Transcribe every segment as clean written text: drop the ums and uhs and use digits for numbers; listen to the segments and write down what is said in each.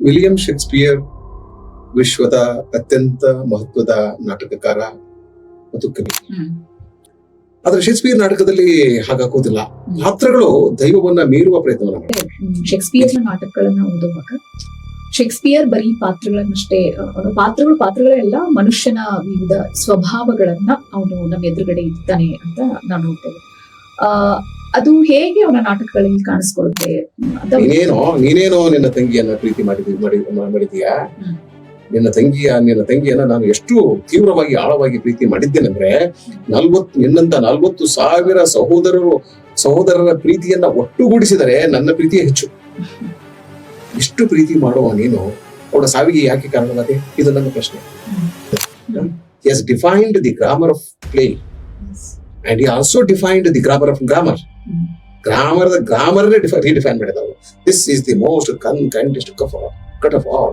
William Shakespeare ವಿಶ್ವದ ಅತ್ಯಂತ ಮಹತ್ವದ ನಾಟಕಕಾರ ಮತ್ತು ಕವಿ. ಆದ್ರೆ ಶೇಕ್ಸ್ಪಿಯರ್ ನಾಟಕದಲ್ಲಿ ಹಾಗಾಕೋದಿಲ್ಲ. ಪಾತ್ರಗಳು ದೈವವನ್ನ ಮೀರುವ ಪ್ರಯತ್ನವನ್ನ ಮಾಡ್ತಾರೆ. ಶೇಕ್ಸ್ಪಿಯರ್ ನಾಟಕಗಳನ್ನ ಓದುವಾಗ ಶೇಕ್ಸ್ಪಿಯರ್ ಬರೀ ಪಾತ್ರಗಳನ್ನಷ್ಟೇ ಪಾತ್ರಗಳೆಲ್ಲ ಮನುಷ್ಯನ ವಿವಿಧ ಸ್ವಭಾವಗಳನ್ನ ಅವನು ನಮ್ಮ ಎದುರುಗಡೆ ಇರ್ತಾನೆ ಅಂತ ನಾವು ನೋಡ್ತೇವೆ. ಅದು ಹೇಗೆ ಅವನ ನಾಟಕಗಳಲ್ಲಿ ಕಾಣಿಸ್ಕೊಳ್ಳುತ್ತೆ? ನೀನೇನೋ ನಿನ್ನ ತಂಗಿಯನ್ನ ಪ್ರೀತಿ ಮಾಡಿದೀಯಾ? ನಿನ್ನ ತಂಗಿಯನ್ನ ನಾನು ಎಷ್ಟು ತೀವ್ರವಾಗಿ ಆಳವಾಗಿ ಪ್ರೀತಿ ಮಾಡಿದ್ದೇನೆಂದ್ರೆ ನಿನ್ನಂತ 40,000 ಸಹೋದರರ ಪ್ರೀತಿಯನ್ನ ಒಟ್ಟುಗೂಡಿಸಿದರೆ ನನ್ನ ಪ್ರೀತಿಯೇ ಹೆಚ್ಚು. ಇಷ್ಟು ಪ್ರೀತಿ ಮಾಡುವ ನೀನು ಅವಳ ಸಾವಿಗೆ ಯಾಕೆ ಕಾರಣವಾದೆ? ಇದು ನನ್ನ ಪ್ರಶ್ನೆ. He has defined the grammar of play and he also defined the grammar of grammar. grammar redefine ಮಾಡಿದವರು. This is the most kindest cut of all.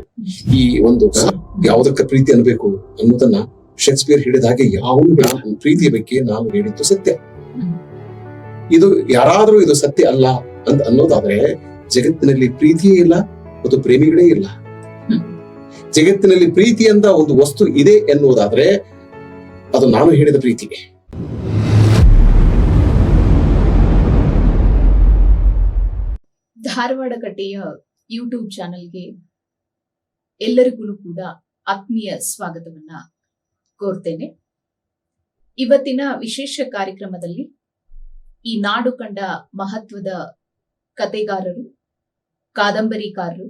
ಈ ಒಂದು ಯಾವುದಕ್ಕೆ ಪ್ರೀತಿ ಅನ್ಬೇಕು ಅನ್ನೋದನ್ನ ಶೇಕ್ಸ್ಪಿಯರ್ ಹೇಳಿದ ಹಾಗೆ ಯಾವುದೇ ಪ್ರೀತಿಯ ಬಗ್ಗೆ ನಾನು ಹೇಳಿದ್ದು ಸತ್ಯ. ಇದು ಯಾರಾದ್ರೂ ಇದು ಸತ್ಯ ಅಲ್ಲ ಅಂತ ಅನ್ನೋದಾದ್ರೆ ಜಗತ್ತಿನಲ್ಲಿ ಪ್ರೀತಿಯೇ ಇಲ್ಲ ಮತ್ತು ಪ್ರೇಮಿಗಳೇ ಇಲ್ಲ. ಜಗತ್ತಿನಲ್ಲಿ ಪ್ರೀತಿ ಅಂತ ಒಂದು ವಸ್ತು ಇದೆ ಎನ್ನುವುದಾದ್ರೆ ಅದು ನಾನು ಹೇಳಿದ ಪ್ರೀತಿ. ಧಾರವಾಡ ಕಟ್ಟೆಯ ಯೂಟ್ಯೂಬ್ ಚಾನೆಲ್ಗೆ ಎಲ್ಲರಿಗೂ ಕೂಡ ಆತ್ಮೀಯ ಸ್ವಾಗತವನ್ನ ಕೋರ್ತೇನೆ. ಇವತ್ತಿನ ವಿಶೇಷ ಕಾರ್ಯಕ್ರಮದಲ್ಲಿ ಈ ನಾಡು ಕಂಡ ಮಹತ್ವದ ಕತೆಗಾರರು, ಕಾದಂಬರಿಕಾರರು,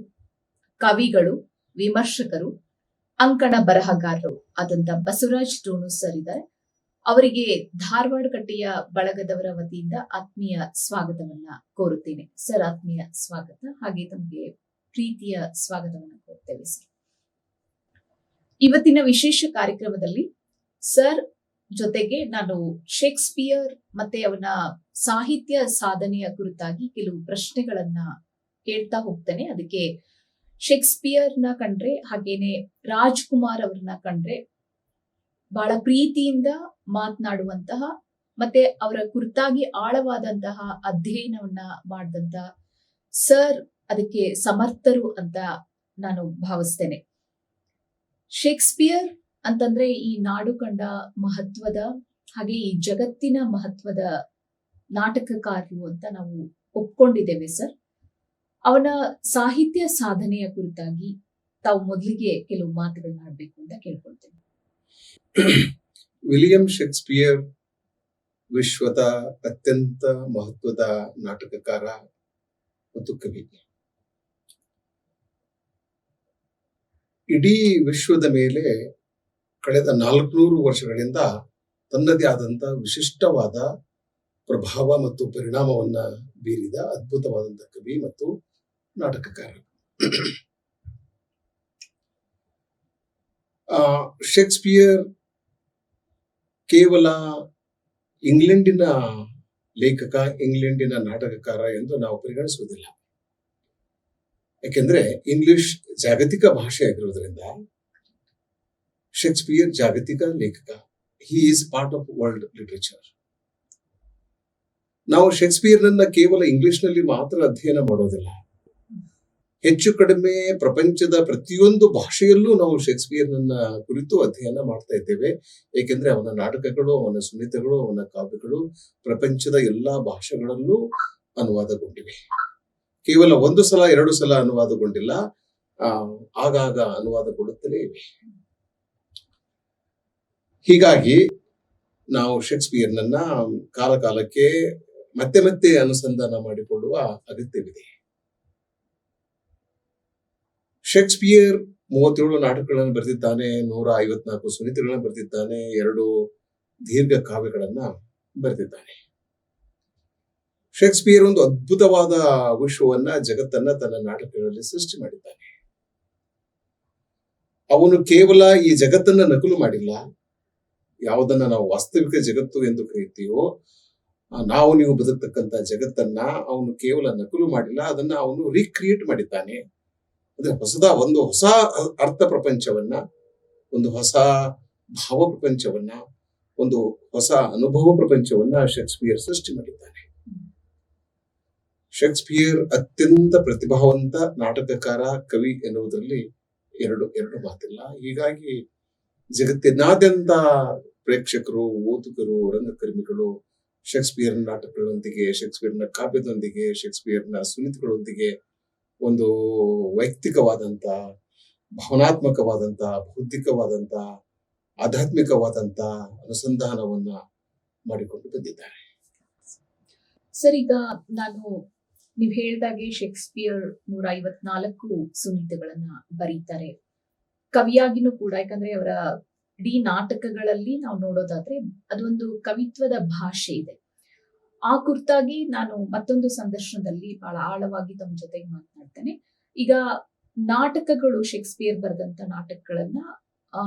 ಕವಿಗಳು, ವಿಮರ್ಶಕರು, ಅಂಕಣ ಬರಹಗಾರರು ಆದಂತ ಬಸವರಾಜ್ ಟೋಣು ಸರ್ ಇದ್ದಾರೆ. ಅವರಿಗೆ ಧಾರವಾಡ ಕಟ್ಟೆಯ ಬಳಗದವರ ವತಿಯಿಂದ ಆತ್ಮೀಯ ಸ್ವಾಗತವನ್ನ ಕೋರುತ್ತೇನೆ. ಸರ್, ಆತ್ಮೀಯ ಸ್ವಾಗತ. ಹಾಗೆ ತಮಗೆ ಪ್ರೀತಿಯ ಸ್ವಾಗತವನ್ನ ಕೋರ್ತೇವೆ ಸರ್. ಇವತ್ತಿನ ವಿಶೇಷ ಕಾರ್ಯಕ್ರಮದಲ್ಲಿ ಸರ್ ಜೊತೆಗೆ ನಾನು ಶೇಕ್ಸ್ಪಿಯರ್ ಮತ್ತೆ ಅವನ ಸಾಹಿತ್ಯ ಸಾಧನೆಯ ಕುರಿತಾಗಿ ಕೆಲವು ಪ್ರಶ್ನೆಗಳನ್ನ ಕೇಳ್ತಾ ಹೋಗ್ತೇನೆ. ಅದಕ್ಕೆ ಶೇಕ್ಸ್ಪಿಯರ್ನ ಕಂಡ್ರೆ ಹಾಗೇನೆ ರಾಜ್ಕುಮಾರ್ ಅವ್ರನ್ನ ಕಂಡ್ರೆ ಬಹಳ ಪ್ರೀತಿಯಿಂದ ಮಾತನಾಡುವಂತಹ ಮತ್ತೆ ಅವರ ಕುರಿತಾಗಿ ಆಳವಾದಂತಹ ಅಧ್ಯಯನವನ್ನ ಮಾಡಿದಂತ ಸರ್ ಅದಕ್ಕೆ ಸಮರ್ಥರು ಅಂತ ನಾನು ಭಾವಿಸ್ತೇನೆ. ಶೇಕ್ಸ್ಪಿಯರ್ ಅಂತಂದ್ರೆ ಈ ನಾಡು ಕಂಡ ಮಹತ್ವದ ಹಾಗೆ ಈ ಜಗತ್ತಿನ ಮಹತ್ವದ ನಾಟಕಕಾರರು ಅಂತ ನಾವು ಒಪ್ಕೊಂಡಿದ್ದೇವೆ ಸರ್. ಅವನ ಸಾಹಿತ್ಯ ಸಾಧನೆಯ ಕುರಿತಾಗಿ ತಾವು ಮೊದಲಿಗೆ ಕೆಲವು ಮಾತುಗಳನ್ನ ಆಡ್ಬೇಕು ಅಂತ ಕೇಳ್ಕೊಳ್ತೇನೆ. ವಿಲಿಯಂ ಶೇಕ್ಸ್ಪಿಯರ್ ವಿಶ್ವದ ಅತ್ಯಂತ ಮಹತ್ವದ ನಾಟಕಕಾರ ಮತ್ತು ಕವಿ. ಇಡೀ ವಿಶ್ವದ ಮೇಲೆ ಕಳೆದ 400 ವರ್ಷಗಳಿಂದ ತನ್ನದೇ ಆದಂತ ವಿಶಿಷ್ಟವಾದ ಪ್ರಭಾವ ಮತ್ತು ಪರಿಣಾಮವನ್ನ ಬೀರಿದ ಅದ್ಭುತವಾದಂತ ಕವಿ ಮತ್ತು ನಾಟಕಕಾರ. ಶೇಕ್ಸ್ಪಿಯರ್ ಕೇವಲ ಇಂಗ್ಲೆಂಡಿನ ಲೇಖಕ, ಇಂಗ್ಲೆಂಡಿನ ನಾಟಕಕಾರ ಎಂದು ನಾವು ಪರಿಗಣಿಸುವುದಿಲ್ಲ. ಯಾಕೆಂದ್ರೆ ಇಂಗ್ಲಿಷ್ ಜಾಗತಿಕ ಭಾಷೆ ಆಗಿರುವುದರಿಂದ ಶೇಕ್ಸ್ಪಿಯರ್ ಜಾಗತಿಕ ಲೇಖಕ. He is part of world literature. ನಾವು ಶೇಕ್ಸ್ಪಿಯರ್ನನ್ನ ಕೇವಲ ಇಂಗ್ಲಿಷ್ ನಲ್ಲಿ ಮಾತ್ರ ಅಧ್ಯಯನ ಮಾಡೋದಿಲ್ಲ. ಹೆಚ್ಚು ಕಡಿಮೆ ಪ್ರಪಂಚದ ಪ್ರತಿಯೊಂದು ಭಾಷೆಯಲ್ಲೂ ನಾವು ಶೇಕ್ಸ್ಪಿಯರ್ನನ್ನ ಕುರಿತು ಅಧ್ಯಯನ ಮಾಡ್ತಾ ಇದ್ದೇವೆ. ಏಕೆಂದ್ರೆ ಅವನ ನಾಟಕಗಳು, ಅವನ ಸುನಿತಗಳು, ಅವನ ಕಾವ್ಯಗಳು ಪ್ರಪಂಚದ ಎಲ್ಲಾ ಭಾಷೆಗಳಲ್ಲೂ ಅನುವಾದಗೊಂಡಿವೆ. ಕೇವಲ 1 ಸಲ 2 ಸಲ ಅನುವಾದಗೊಂಡಿಲ್ಲ, ಆಗಾಗ ಅನುವಾದಗೊಳ್ಳುತ್ತಲೇ ಇವೆ. ಹೀಗಾಗಿ ನಾವು ಶೇಕ್ಸ್ಪಿಯರ್ನನ್ನ ಕಾಲಕಾಲಕ್ಕೆ ಮತ್ತೆ ಮತ್ತೆ ಅನುಸಂಧಾನ ಮಾಡಿಕೊಳ್ಳುವ ಅಗತ್ಯವಿದೆ. ಶೇಕ್ಸ್ಪಿಯರ್ 37 ನಾಟಕಗಳನ್ನು ಬರೆದಿದ್ದಾನೆ, 154 ಸುನಿತಗಳನ್ನು ಬರೆದಿದ್ದಾನೆ, 2 ದೀರ್ಘ ಕಾವ್ಯಗಳನ್ನ ಬರೆದಿದ್ದಾನೆ. ಶೇಕ್ಸ್ಪಿಯರ್ ಒಂದು ಅದ್ಭುತವಾದ ವಿಶ್ವವನ್ನ, ಜಗತ್ತನ್ನ ತನ್ನ ನಾಟಕಗಳಲ್ಲಿ ಸೃಷ್ಟಿ ಮಾಡಿದ್ದಾನೆ. ಅವನು ಕೇವಲ ಈ ಜಗತ್ತನ್ನ ನಕಲು ಮಾಡಿಲ್ಲ. ಯಾವುದನ್ನ ನಾವು ವಾಸ್ತವಿಕ ಜಗತ್ತು ಎಂದು ಕರೀತೀವೋ, ನಾವು ನೀವು ಬದುಕ್ತಕ್ಕಂತ ಜಗತ್ತನ್ನ ಅವನು ಕೇವಲ ನಕಲು ಮಾಡಿಲ್ಲ, ಅದನ್ನ ಅವನು ರೀಕ್ರಿಯೇಟ್ ಮಾಡಿದ್ದಾನೆ. ಅಂದ್ರೆ ಒಂದು ಹೊಸ ಅರ್ಥ ಪ್ರಪಂಚವನ್ನ, ಒಂದು ಹೊಸ ಭಾವ ಪ್ರಪಂಚವನ್ನ, ಒಂದು ಹೊಸ ಅನುಭವ ಪ್ರಪಂಚವನ್ನ ಶೇಕ್ಸ್ಪಿಯರ್ ಸೃಷ್ಟಿ ಮಾಡಿದ್ದಾನೆ. ಶೇಕ್ಸ್ಪಿಯರ್ ಅತ್ಯಂತ ಪ್ರತಿಭಾವಂತ ನಾಟಕಕಾರ, ಕವಿ ಎನ್ನುವುದರಲ್ಲಿ ಎರಡು ಮಾತಿಲ್ಲ. ಹೀಗಾಗಿ ಜಗತ್ತಿನಾದ್ಯಂತ ಪ್ರೇಕ್ಷಕರು, ಓದುಗರು, ರಂಗಕರ್ಮಿಗಳು ಶೇಕ್ಸ್ಪಿಯರ್ ನಾಟಕಗಳೊಂದಿಗೆ, ಶೇಕ್ಸ್ಪಿಯರ್ನ ಕಾವ್ಯದೊಂದಿಗೆ, ಶೇಕ್ಸ್ಪಿಯರ್ನ ಸುನಿತಗಳೊಂದಿಗೆ ಒಂದು ವೈಯಕ್ತಿಕವಾದಂತ, ಭಾವನಾತ್ಮಕವಾದಂತ, ಬೌದ್ಧಿಕವಾದಂತ, ಆಧ್ಯಾತ್ಮಿಕವಾದಂತ ಅನುಸಂಧಾನವನ್ನ ಮಾಡಿಕೊಂಡು ಬಂದಿದ್ದಾರೆ. ಸರ್, ಈಗ ನೀವ್ ಹೇಳ್ದಾಗೆ ಶೇಕ್ಸ್ಪಿಯರ್ 154 ಸುನೀತಗಳನ್ನ ಬರೀತಾರೆ. ಕವಿಯಾಗಿನೂ ಕೂಡ, ಯಾಕಂದ್ರೆ ಅವರ ಇಡೀ ನಾಟಕಗಳಲ್ಲಿ ನಾವು ನೋಡೋದಾದ್ರೆ ಅದೊಂದು ಕವಿತ್ವದ ಭಾಷೆ ಇದೆ. ಆ ಕುರಿತಾಗಿ ನಾನು ಮತ್ತೊಂದು ಸಂದರ್ಶನದಲ್ಲಿ ಬಹಳ ಆಳವಾಗಿ ತಮ್ಮ ಜೊತೆಗೆ ಮಾತನಾಡ್ತೇನೆ. ಈಗ ನಾಟಕಗಳು, ಶೇಕ್ಸ್ಪಿಯರ್ ಬರೆದಂತ ನಾಟಕಗಳನ್ನ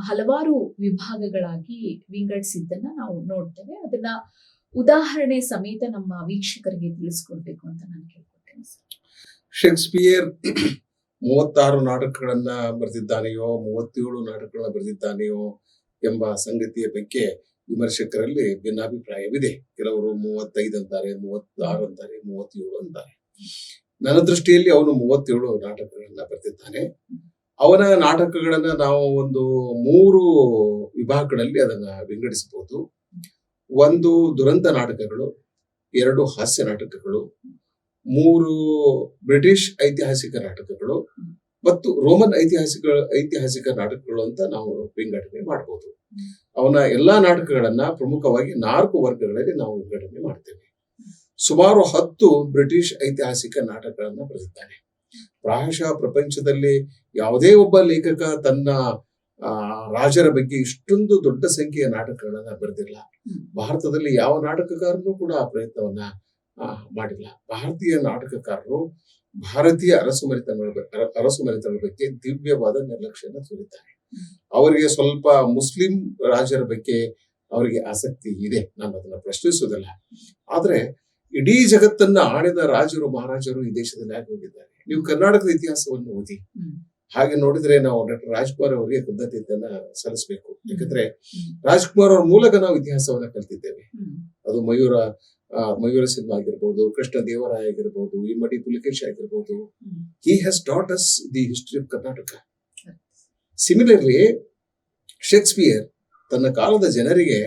ಹಲವಾರು ವಿಭಾಗಗಳಾಗಿ ವಿಂಗಡಿಸಿದ್ದನ್ನ ನಾವು ನೋಡ್ತೇವೆ. ಅದನ್ನ ಉದಾಹರಣೆ ಸಮೇತ ನಮ್ಮ ವೀಕ್ಷಕರಿಗೆ ತಿಳಿಸ್ಕೊಡ್ಬೇಕು ಅಂತ ನಾನು ಕೇಳ್ಕೊಳ್ತೇನೆ ಸರ್. ಶೇಕ್ಸ್ಪಿಯರ್ 36 ನಾಟಕಗಳನ್ನ ಬರೆದಿದ್ದಾನೆಯೋ, 37 ನಾಟಕಗಳನ್ನ ಬರೆದಿದ್ದಾನೆಯೋ ಎಂಬ ಸಂಗತಿಯ ಬಗ್ಗೆ ವಿಮರ್ಶಕರಲ್ಲಿ ಭಿನ್ನಾಭಿಪ್ರಾಯವಿದೆ. ಕೆಲವರು 35 ಅಂತಾರೆ, 36 ಅಂತಾರೆ, 37 ಅಂತಾರೆ. ನನ್ನ ದೃಷ್ಟಿಯಲ್ಲಿ ಅವನು 37 ನಾಟಕಗಳನ್ನ ಬರೆದಿದ್ದಾನೆ. ಅವನ ನಾಟಕಗಳನ್ನ ನಾವು ಒಂದು 3 ವಿಭಾಗಗಳಲ್ಲಿ ಅದನ್ನ ವಿಂಗಡಿಸಬಹುದು. 1 ದುರಂತ ನಾಟಕಗಳು, 2 ಹಾಸ್ಯ ನಾಟಕಗಳು, 3 ಬ್ರಿಟಿಷ್ ಐತಿಹಾಸಿಕ ನಾಟಕಗಳು ಮತ್ತು ರೋಮನ್ ಐತಿಹಾಸಿಕ ನಾಟಕಗಳು ಅಂತ ನಾವು ವಿಂಗಡಣೆ ಮಾಡಬಹುದು. ಅವನ ಎಲ್ಲಾ ನಾಟಕಗಳನ್ನ ಪ್ರಮುಖವಾಗಿ 4 ವರ್ಗಗಳಲ್ಲಿ ನಾವು ವಿಂಗಡಣೆ ಮಾಡ್ತೇವೆ. ಸುಮಾರು 10 ಬ್ರಿಟಿಷ್ ಐತಿಹಾಸಿಕ ನಾಟಕಗಳನ್ನ ಬರೆದಿದ್ದಾನೆ. ಪ್ರಾಯಶಃ ಪ್ರಪಂಚದಲ್ಲಿ ಯಾವುದೇ ಒಬ್ಬ ಲೇಖಕ ತನ್ನ ರಾಜರ ಬಗ್ಗೆ ಇಷ್ಟೊಂದು ದೊಡ್ಡ ಸಂಖ್ಯೆಯ ನಾಟಕಗಳನ್ನ ಬರೆದಿಲ್ಲ. ಭಾರತದಲ್ಲಿ ಯಾವ ನಾಟಕಕಾರನೂ ಕೂಡ ಆ ಪ್ರಯತ್ನವನ್ನ ಮಾಡಿಲ್ಲ. ಭಾರತೀಯ ನಾಟಕಕಾರರು ಭಾರತೀಯ ಅರಸುಮನೆತನದ ಬಗ್ಗೆ ದಿವ್ಯವಾದ ನಿರ್ಲಕ್ಷ್ಯನ ತೋರಿದ್ದಾರೆ. ಅವರಿಗೆ ಸ್ವಲ್ಪ ಮುಸ್ಲಿಂ ರಾಜರ ಬಗ್ಗೆ ಅವರಿಗೆ ಆಸಕ್ತಿ ಇದೆ, ನಾನು ಅದನ್ನ ಪ್ರಶ್ನಿಸುವುದಿಲ್ಲ. ಆದ್ರೆ ಇಡೀ ಜಗತ್ತನ್ನ ಆಳಿದ ರಾಜರು, ಮಹಾರಾಜರು ಈ ದೇಶದಲ್ಲಿ ಆಗಿ ಹೋಗಿದ್ದಾರೆ. ನೀವು ಕರ್ನಾಟಕದ ಇತಿಹಾಸವನ್ನು ಓದಿ, ಹಾಗೆ ನೋಡಿದ್ರೆ ನಾವು ಡಾಕ್ಟರ್ ರಾಜ್ಕುಮಾರ್ ಅವರಿಗೆ ಕೃತಜ್ಞತೆಯನ್ನ ಸಲ್ಲಿಸಬೇಕು. ಯಾಕಂದ್ರೆ ರಾಜ್ಕುಮಾರ್ ಅವ್ರ ಮೂಲಕ ನಾವು ಇತಿಹಾಸವನ್ನ ಕಲ್ತಿದ್ದೇವೆ. ಅದು ಮಯೂರ ಸಿನಿಮಾ ಆಗಿರ್ಬೋದು, ಕೃಷ್ಣ ದೇವರಾಯ ಆಗಿರ್ಬೋದು, ಇಮ್ಮಡಿ ಪುಲಿಕೇಶಿ ಆಗಿರ್ಬೋದು. He has taught us the history of Karnataka. Similarly Shakespeare ತನ್ನ ಕಾಲದ ಜನರಿಗೆ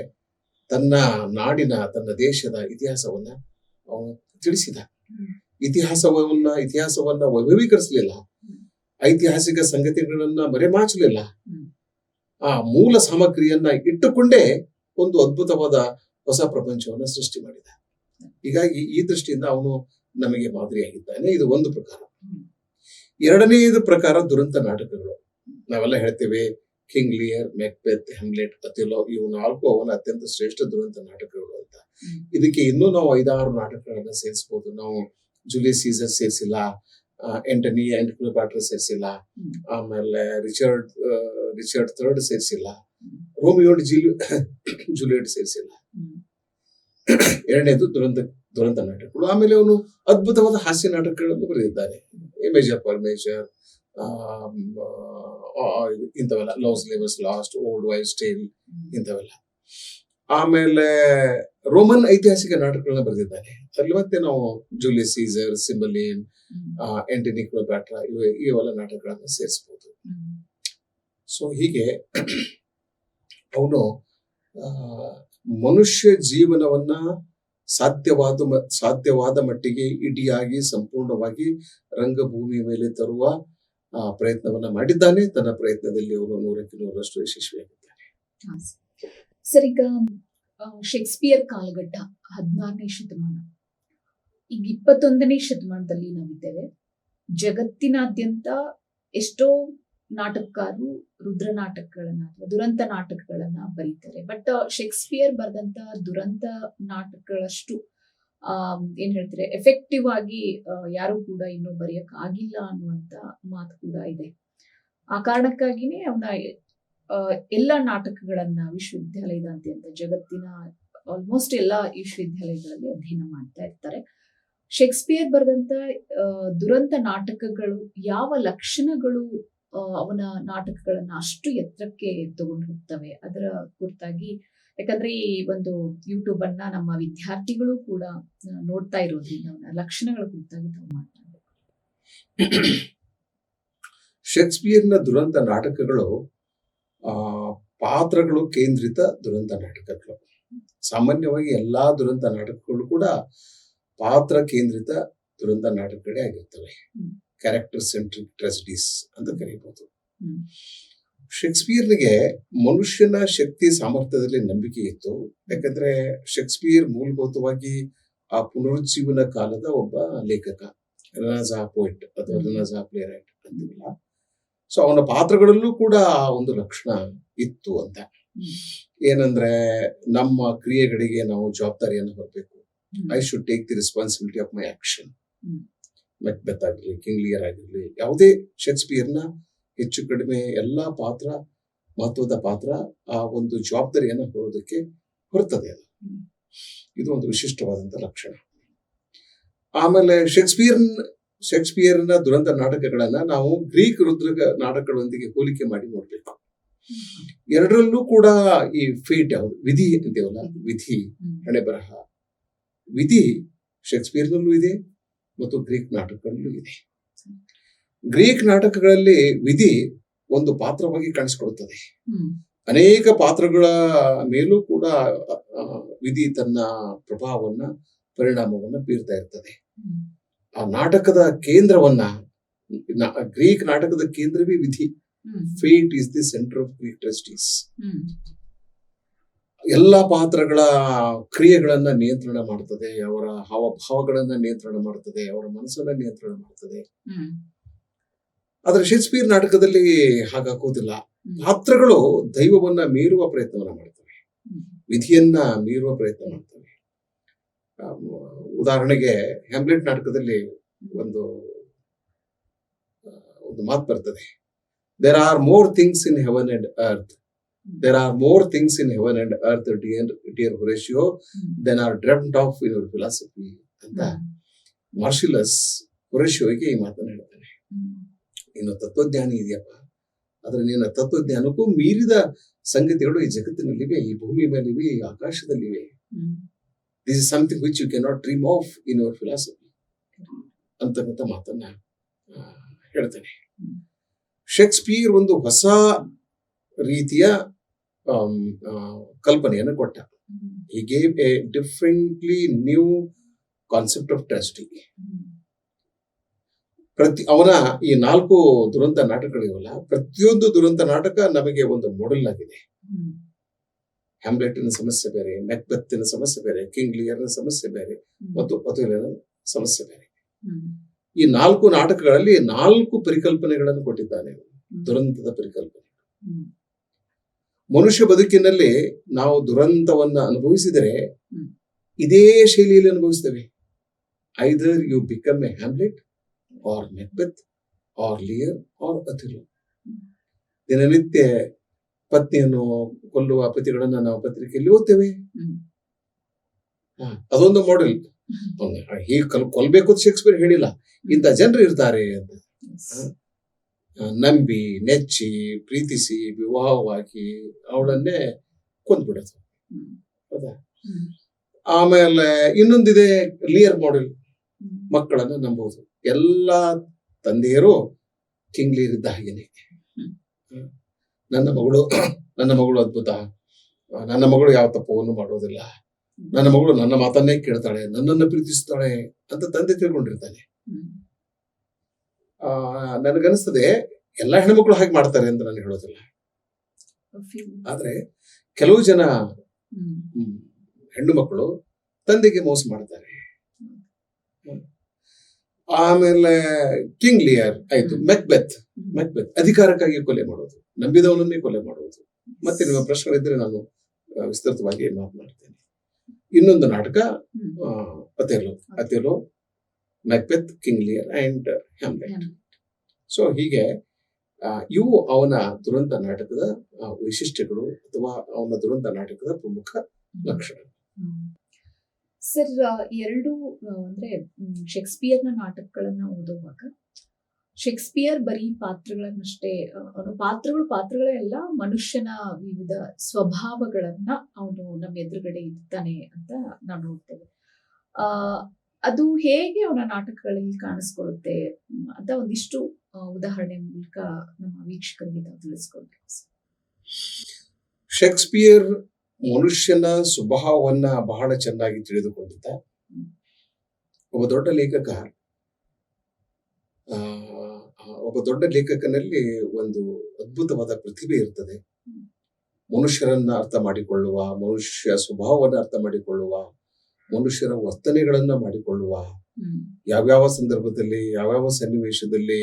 ತನ್ನ ನಾಡಿನ, ತನ್ನ ದೇಶದ ಇತಿಹಾಸವನ್ನ ಅವನು ತಿಳಿಸಿದ. ಇತಿಹಾಸವನ್ನ ವೈಭವೀಕರಿಸಲಿಲ್ಲ, ಐತಿಹಾಸಿಕ ಸಂಗತಿಗಳನ್ನ ಮರೆಮಾಚಲಿಲ್ಲ. ಆ ಮೂಲ ಸಾಮಗ್ರಿಯನ್ನ ಇಟ್ಟುಕೊಂಡೇ ಒಂದು ಅದ್ಭುತವಾದ ಹೊಸ ಪ್ರಪಂಚವನ್ನ ಸೃಷ್ಟಿ ಮಾಡಿದ. ಹೀಗಾಗಿ ಈ ದೃಷ್ಟಿಯಿಂದ ಅವನು ನಮಗೆ ಮಾದರಿಯಾಗಿದ್ದಾನೆ. ಇದು ಒಂದು ಪ್ರಕಾರ. ಎರಡನೆಯದು ಪ್ರಕಾರ ದುರಂತ ನಾಟಕಗಳು. ನಾವೆಲ್ಲ ಹೇಳ್ತೇವೆ ಕಿಂಗ್ ಲಿಯರ್, ಮೆಕ್ಬೆತ್, ಹ್ಯಾಮ್ಲೆಟ್, ಅಥೆಲೋ, ಇವು 4 ಅವನ ಅತ್ಯಂತ ಶ್ರೇಷ್ಠ ದುರಂತ ನಾಟಕಗಳು ಅಂತ. ಇದಕ್ಕೆ ಇನ್ನೂ ನಾವು 5-6 ನಾಟಕಗಳನ್ನ ಸೇರಿಸಬಹುದು. ನಾವು ಜೂಲಿಯಸ್ ಸೀಸರ್ ಸೇರಿಸಿಲ್ಲ, ಆಂಟನಿ ಅಂಡ್ ಕ್ಲಿಯೋಪಾಟ್ರಾ ಸೇರಿಸಿಲ್ಲ, ಆಮೇಲೆ ರಿಚರ್ಡ್ III ಸೇರಿಸಿಲ್ಲ, ರೋಮಿಯೋ ಅಂಡ್ ಜೂಲಿಯಟ್ ಸೇರಿಸಿಲ್ಲ. ಎರಡನೇದು ದುರಂತ ನಾಟಕಗಳು. ಆಮೇಲೆ ಅವನು ಅದ್ಭುತವಾದ ಹಾಸ್ಯ ನಾಟಕಗಳನ್ನು ಬರೆದಿದ್ದಾನೆ. ಮೇಜರ್ ಫಾರ್ ಮೇಜರ್, ಇಂಥವೆಲ್ಲ, Love's Labour's Lost, Old Wives' Tale, ಇಂಥವೆಲ್ಲ. ಆಮೇಲೆ ರೋಮನ್ ಐತಿಹಾಸಿಕ ನಾಟಕಗಳನ್ನ ಬರೆದಿದ್ದಾನೆ. ಅಲ್ಲಿ ಮತ್ತೆ ನಾವು Julius Caesar, Cymbeline, Antony Cleopatra ಇವೆಲ್ಲ ನಾಟಕಗಳನ್ನ ಸೇರಿಸಬಹುದು. ಸೊ ಹೀಗೆ ಅವನು ಮನುಷ್ಯ ಜೀವನವನ್ನ ಸಾಧ್ಯವಾದ ಮಟ್ಟಿಗೆ ಇಡಿಯಾಗಿ, ಸಂಪೂರ್ಣವಾಗಿ ರಂಗಭೂಮಿಯ ಮೇಲೆ ತರುವ ಪ್ರಯತ್ನವನ್ನ ಮಾಡಿದ್ದಾನೆ. ತನ್ನ ಪ್ರಯತ್ನದಲ್ಲಿ ಅವನು 100ಕ್ಕೆ 100ರಷ್ಟು ಯಶಸ್ವಿಯಾಗಿದ್ದಾನೆ. ಸರ್, ಈಗ ಶೇಕ್ಸ್ಪಿಯರ್ ಕಾಲಘಟ್ಟ 16ನೇ ಶತಮಾನ, ಈಗ 21ನೇ ಶತಮಾನದಲ್ಲಿ ನಾವಿದ್ದೇವೆ. ಜಗತ್ತಿನಾದ್ಯಂತ ಎಷ್ಟೋ ನಾಟಕಕಾರರು ರುದ್ರ ನಾಟಕಗಳನ್ನ ಅಥವಾ ದುರಂತ ನಾಟಕಗಳನ್ನ ಬರೀತಾರೆ. ಬಟ್ ಶೇಕ್ಸ್ಪಿಯರ್ ಬರೆದಂತ ದುರಂತ ನಾಟಕಗಳಷ್ಟು ಏನ್ ಹೇಳ್ತಾರೆ, ಎಫೆಕ್ಟಿವ್ ಆಗಿ ಯಾರು ಕೂಡ ಇನ್ನೂ ಬರೆಯಕ್ ಆಗಿಲ್ಲ ಅನ್ನುವಂತ ಮಾತು ಕೂಡ ಇದೆ. ಆ ಕಾರಣಕ್ಕಾಗಿನೇ ಅವನ ಎಲ್ಲ ನಾಟಕಗಳನ್ನ ವಿಶ್ವವಿದ್ಯಾಲಯದಾದ್ಯಂತ, ಜಗತ್ತಿನ ಆಲ್ಮೋಸ್ಟ್ ಎಲ್ಲ ವಿಶ್ವವಿದ್ಯಾಲಯಗಳಲ್ಲಿ ಅಧ್ಯಯನ ಮಾಡ್ತಾ ಇರ್ತಾರೆ. ಶೇಕ್ಸ್ಪಿಯರ್ ಬರೆದಂತ ದುರಂತ ನಾಟಕಗಳು ಯಾವ ಲಕ್ಷಣಗಳು ಅವನ ನಾಟಕಗಳನ್ನ ಅಷ್ಟು ಎತ್ತರಕ್ಕೆ ತಗೊಂಡು ಹೋಗ್ತವೆ, ಅದರ ಕುರಿತಾಗಿ ಯಾಕಂದ್ರೆ ಈ ಒಂದು ಯೂಟ್ಯೂಬ್ ಅನ್ನ ನಮ್ಮ ವಿದ್ಯಾರ್ಥಿಗಳು ಕೂಡ ನೋಡ್ತಾ ಇರೋದ್ರಿಂದ ಅವನ ಲಕ್ಷಣಗಳ ಕುರಿತಾಗಿ ತಾವು ಮಾತನಾಡಬೇಕು. ಶೇಕ್ಸ್ಪಿಯರ್ನ ದುರಂತ ನಾಟಕಗಳು ಪಾತ್ರಗಳು ಕೇಂದ್ರಿತ ದುರಂತ ನಾಟಕಗಳು. ಸಾಮಾನ್ಯವಾಗಿ ಎಲ್ಲಾ ದುರಂತ ನಾಟಕಗಳು ಕೂಡ ಪಾತ್ರ ಕೇಂದ್ರಿತ ದುರಂತ ನಾಟಕಗಳೇ ಆಗಿರ್ತವೆ. ಕ್ಯಾರೆಕ್ಟರ್ ಸೆಂಟ್ರಿಕ್ ಟ್ರೆಜಿಡೀಸ್ ಅಂತ ಕರೀಬಹುದು. ಶೇಕ್ಸ್ಪಿಯರ್ನಿಗೆ ಮನುಷ್ಯನ ಶಕ್ತಿ ಸಾಮರ್ಥ್ಯದಲ್ಲಿ ನಂಬಿಕೆ ಇತ್ತು. ಯಾಕಂದ್ರೆ ಶೇಕ್ಸ್ಪಿಯರ್ ಮೂಲಭೂತವಾಗಿ ಆ ಪುನರುಜ್ಜೀವನ ಕಾಲದ ಒಬ್ಬ ಲೇಖಕ, ರೆನಾಜಾ ಪೋಯಿಟ್ ಅಥವಾ ರೆನಾಜಾ ಪ್ಲೇ ರೈಟ್ ಅಂತೀವಲ್ಲ. ಸೊ ಅವನ ಪಾತ್ರಗಳಲ್ಲೂ ಕೂಡ ಆ ಒಂದು ಲಕ್ಷಣ ಇತ್ತು ಅಂತ. ಏನಂದ್ರೆ ನಮ್ಮ ಕ್ರಿಯೆಗಳಿಗೆ ನಾವು ಜವಾಬ್ದಾರಿಯನ್ನು ಹೊರಬೇಕು. I should take the responsibility of my action. Macbeth ಆಗಿರ್ಲಿ, ಕಿಂಗ್ ಲಿಯರ್ ಆಗಿರ್ಲಿ, ಯಾವುದೇ ಶೇಕ್ಸ್ಪಿಯರ್ನ ಹೆಚ್ಚು ಕಡಿಮೆ ಎಲ್ಲಾ ಪಾತ್ರ, ಮಹತ್ವದ ಪಾತ್ರ ಆ ಒಂದು ಜವಾಬ್ದಾರಿಯನ್ನು ಹೊರೋದಕ್ಕೆ ಹೊರತದೆ. ಅದು ಇದು ಒಂದು ವಿಶಿಷ್ಟವಾದಂತ ಲಕ್ಷಣ. ಆಮೇಲೆ ಶೇಕ್ಸ್ಪಿಯರ್ನ ದುರಂತ ನಾಟಕಗಳನ್ನ ನಾವು ಗ್ರೀಕ್ ರುದ್ರ ನಾಟಕಗಳೊಂದಿಗೆ ಹೋಲಿಕೆ ಮಾಡಿ ನೋಡ್ಬೇಕು. ಎರಡರಲ್ಲೂ ಕೂಡ ಈ ಫೇಟ್ ಯಾವುದು, ವಿಧಿ ಅಂತೀವಲ್ಲ, ವಿಧಿ, ಹಣೆ ಬರಹ, ವಿಧಿ ಶೇಕ್ಸ್ಪಿಯರ್ನಲ್ಲೂ ಇದೆ ಮತ್ತು ಗ್ರೀಕ್ ನಾಟಕಗಳಲ್ಲೂ ಇದೆ. ಗ್ರೀಕ್ ನಾಟಕಗಳಲ್ಲಿ ವಿಧಿ ಒಂದು ಪಾತ್ರವಾಗಿ ಕಾಣಿಸ್ಕೊಡುತ್ತದೆ. ಅನೇಕ ಪಾತ್ರಗಳ ಮೇಲೂ ಕೂಡ ವಿಧಿ ತನ್ನ ಪ್ರಭಾವವನ್ನ, ಪರಿಣಾಮವನ್ನ ಬೀರ್ತಾ ಇರ್ತದೆ. ಆ ನಾಟಕದ ಕೇಂದ್ರವನ್ನ, ಗ್ರೀಕ್ ನಾಟಕದ ಕೇಂದ್ರವೇ ವಿಧಿ. Fate is the centre of Greek tragedies. ಎಲ್ಲ ಪಾತ್ರಗಳ ಕ್ರಿಯೆಗಳನ್ನ ನಿಯಂತ್ರಣ ಮಾಡ್ತದೆ, ಅವರ ಹಾವಭಾವಗಳನ್ನ ನಿಯಂತ್ರಣ ಮಾಡ್ತದೆ, ಅವರ ಮನಸ್ಸನ್ನ ನಿಯಂತ್ರಣ ಮಾಡ್ತದೆ. ಆದ್ರೆ ಶೇಕ್ಸ್ಪಿಯರ್ ನಾಟಕದಲ್ಲಿ ಹಾಗಾಗೋದಿಲ್ಲ. ಪಾತ್ರಗಳು ದೈವವನ್ನ ಮೀರುವ ಪ್ರಯತ್ನವನ್ನ ಮಾಡ್ತವೆ, ವಿಧಿಯನ್ನ ಮೀರುವ ಪ್ರಯತ್ನ ಮಾಡ್ತವೆ. ಉದಾಹರಣೆಗೆ ಹ್ಯಾಮ್ಲೆಟ್ ನಾಟಕದಲ್ಲಿ ಒಂದು ಮಾತು ಬರ್ತದೆ, there are more things in heaven and earth, there are more things in heaven and earth dear Horatio then are dreamed of in your philosophy ಅಂತ ಮಾರ್ಷಿಲಸ್ ಹೊರೇಶಿಯೋಗೆ ಈ ಮಾತನ್ನು ಹೇಳ್ತಾನೆ. ನೀನು ತತ್ವಜ್ಞಾನಿ ಇದೆಯಪ್ಪ, ಆದ್ರೆ ನಿನ್ನ ತತ್ವಜ್ಞಾನಕ್ಕೂ ಮೀರಿದ ಸಂಗತಿಗಳು ಈ ಜಗತ್ತಿನಲ್ಲಿವೆ, ಈ ಭೂಮಿ ಮೇಲಿವೆ, ಈ ಆಕಾಶದಲ್ಲಿವೆ. This is something which you can not dream of in your philosophy ಅಂತಕ್ಕಂಥ ಮಾತನ್ನ ಹೇಳ್ತಾನೆ. ಶೇಕ್ಸ್ಪಿಯರ್ ಒಂದು ಹೊಸ ರೀತಿಯ ಕಲ್ಪನೆಯನ್ನು ಕೊಟ್ಟ. He gave a differently new concept of tragedy. ಅವನ ಈ 4 ದುರಂತ ನಾಟಕಗಳಿವಲ್ಲ, ಪ್ರತಿಯೊಂದು ದುರಂತ ನಾಟಕ ನಮಗೆ ಒಂದು ಮಾಡೆಲ್ ಆಗಿದೆ. ಹ್ಯಾಮ್ಲೆಟಿನ ಸಮಸ್ಯೆ ಬೇರೆ, ಮೆಕ್ಬೆತ್ತಿನ ಸಮಸ್ಯೆ ಬೇರೆ, ಕಿಂಗ್ ಲಿಯರ್ನ ಸಮಸ್ಯೆ ಬೇರೆ ಮತ್ತು ಒಥೆಲೋನ ಸಮಸ್ಯೆ ಬೇರೆ. ಈ 4 ನಾಟಕಗಳಲ್ಲಿ 4 ಪರಿಕಲ್ಪನೆಗಳನ್ನು ಕೊಟ್ಟಿದ್ದಾನೆ, ದುರಂತದ ಪರಿಕಲ್ಪನೆ. ಮನುಷ್ಯ ಬದುಕಿನಲ್ಲಿ ನಾವು ದುರಂತವನ್ನ ಅನುಭವಿಸಿದರೆ ಇದೇ ಶೈಲಿಯಲ್ಲಿ ಅನುಭವಿಸ್ತೇವೆ. Either you become a Hamlet or Macbeth or Lear or Othello. ದಿನನಿತ್ಯ ಪತ್ನಿಯನ್ನು ಕೊಲ್ಲುವ ಪತಿಗಳನ್ನ ನಾವು ಪತ್ರಿಕೆಯಲ್ಲಿ ಓದ್ತೇವೆ. ಅದೊಂದು ಮಾಡೆಲ್. ಹೀಗೆ ಕೊಲ್ಬೇಕು ಅಂತ ಶೇಕ್ಸ್ಪಿಯರ್ ಹೇಳಿಲ್ಲ, ಇಂಥ ಜನರು ಇರ್ತಾರೆ ಅಂತ ನಂಬಿ, ನೆಚ್ಚಿ, ಪ್ರೀತಿಸಿ, ವಿವಾಹವಾಗಿ ಅವಳನ್ನೇ ಕೊಂದ್ಬಿಡೋದು. ಹೌದಾ? ಆಮೇಲೆ ಇನ್ನೊಂದಿದೆ ಲಿಯರ್ ಮಾಡೆಲ್, ಮಕ್ಕಳನ್ನ ನಂಬೋದು. ಎಲ್ಲ ತಂದೆಯರು ಕಿಂಗ್ ಲಿಯರ್ ಇದ್ದ ಹಾಗೇನೆ. ನನ್ನ ಮಗಳು ಅದ್ಭುತ, ನನ್ನ ಮಗಳು ಯಾವ ತಪ್ಪವನ್ನು ಮಾಡೋದಿಲ್ಲ, ನನ್ನ ಮಗಳು ನನ್ನ ಮಾತನ್ನೇ ಕೇಳ್ತಾಳೆ, ನನ್ನನ್ನು ಪ್ರೀತಿಸ್ತಾಳೆ ಅಂತ ತಂದೆ ತಿಳ್ಕೊಂಡಿರ್ತಾನೆ. ನನಗನ್ನಿಸ್ತದೆ ಎಲ್ಲ ಹೆಣ್ಮಕ್ಳು ಹಾಗೆ ಮಾಡ್ತಾರೆ ಅಂತ ನಾನು ಹೇಳೋದಿಲ್ಲ, ಆದ್ರೆ ಕೆಲವು ಜನ ಹೆಣ್ಣು ಮಕ್ಕಳು ತಂದೆಗೆ ಮೋಸ ಮಾಡ್ತಾರೆ. ಆಮೇಲೆ ಕಿಂಗ್ ಲಿಯರ್ ಆಯ್ತು, ಮೆಕ್ಬೆತ್ ಅಧಿಕಾರಕ್ಕಾಗಿ ಕೊಲೆ ಮಾಡೋದು, ನಂಬಿದವನನ್ನೇ ಕೊಲೆ ಮಾಡೋದು. ಮತ್ತೆ ನಿಮ್ಮ ಪ್ರಶ್ನೆಗಳಿದ್ರೆ ನಾನು ವಿಸ್ತೃತವಾಗಿ ಮಾತನಾಡ್ತೇನೆ. ಇನ್ನೊಂದು ನಾಟಕ ಅಥೆಲೋ, ಮೆಕ್ಬೆತ್, ಕಿಂಗ್ ಲಿಯರ್ ಅಂಡ್ ಹ್ಯಾಮ್ಲೆಟ್. ಸೊ ಹೀಗೆ ಇವು ಅವನ ದುರಂತ ನಾಟಕದ ವೈಶಿಷ್ಟ್ಯಗಳು ಅಥವಾ ಅವನ ದುರಂತ ನಾಟಕದ ಪ್ರಮುಖ ಲಕ್ಷಣ. ಸರ್, ಎರಡು ಅಂದ್ರೆ ಶೇಕ್ಸ್ಪಿಯರ್ನ ನಾಟಕಗಳನ್ನ ಓದುವಾಗ ಶೇಕ್ಸ್ಪಿಯರ್ ಬರೀ ಪಾತ್ರಗಳನ್ನಷ್ಟೇ ಅವನು ಪಾತ್ರಗಳೇ ಎಲ್ಲ ಮನುಷ್ಯನ ವಿವಿಧ ಸ್ವಭಾವಗಳನ್ನ ಅವನು ನಮ್ಮ ಎದುರುಗಡೆ ಇರ್ತಾನೆ ಅಂತ ನಾವು ನೋಡ್ತೇವೆ. ಆ ಅದು ಹೇಗೆ ಅವನ ನಾಟಕಗಳಲ್ಲಿ ಕಾಣಿಸ್ಕೊಳ್ಳುತ್ತೆ ಅಂತ ಒಂದಿಷ್ಟು ಉದಾಹರಣೆ ಮೂಲಕ ನಮ್ಮ ವೀಕ್ಷಕರಿಗೆ ತಾವು ತಿಳಿಸ್ಕೊಡ್ಬೇಕು ಸರ್. ಶೇಕ್ಸ್ಪಿಯರ್ ಮನುಷ್ಯನ ಸ್ವಭಾವವನ್ನ ಬಹಳ ಚೆನ್ನಾಗಿ ತಿಳಿದುಕೊಂಡಿದ್ದ ಒಬ್ಬ ದೊಡ್ಡ ಲೇಖಕ. ಒಬ್ಬ ದೊಡ್ಡ ಲೇಖಕನಲ್ಲಿ ಒಂದು ಅದ್ಭುತವಾದ ಪ್ರತಿಭೆ ಇರ್ತದೆ. ಮನುಷ್ಯರನ್ನ ಅರ್ಥ ಮಾಡಿಕೊಳ್ಳುವ, ಮನುಷ್ಯ ಸ್ವಭಾವವನ್ನು ಅರ್ಥ ಮಾಡಿಕೊಳ್ಳುವ, ಮನುಷ್ಯರ ವರ್ತನೆಗಳನ್ನ ಮಾಡಿಕೊಳ್ಳುವ, ಯಾವ್ಯಾವ ಸಂದರ್ಭದಲ್ಲಿ ಯಾವ್ಯಾವ ಸನ್ನಿವೇಶದಲ್ಲಿ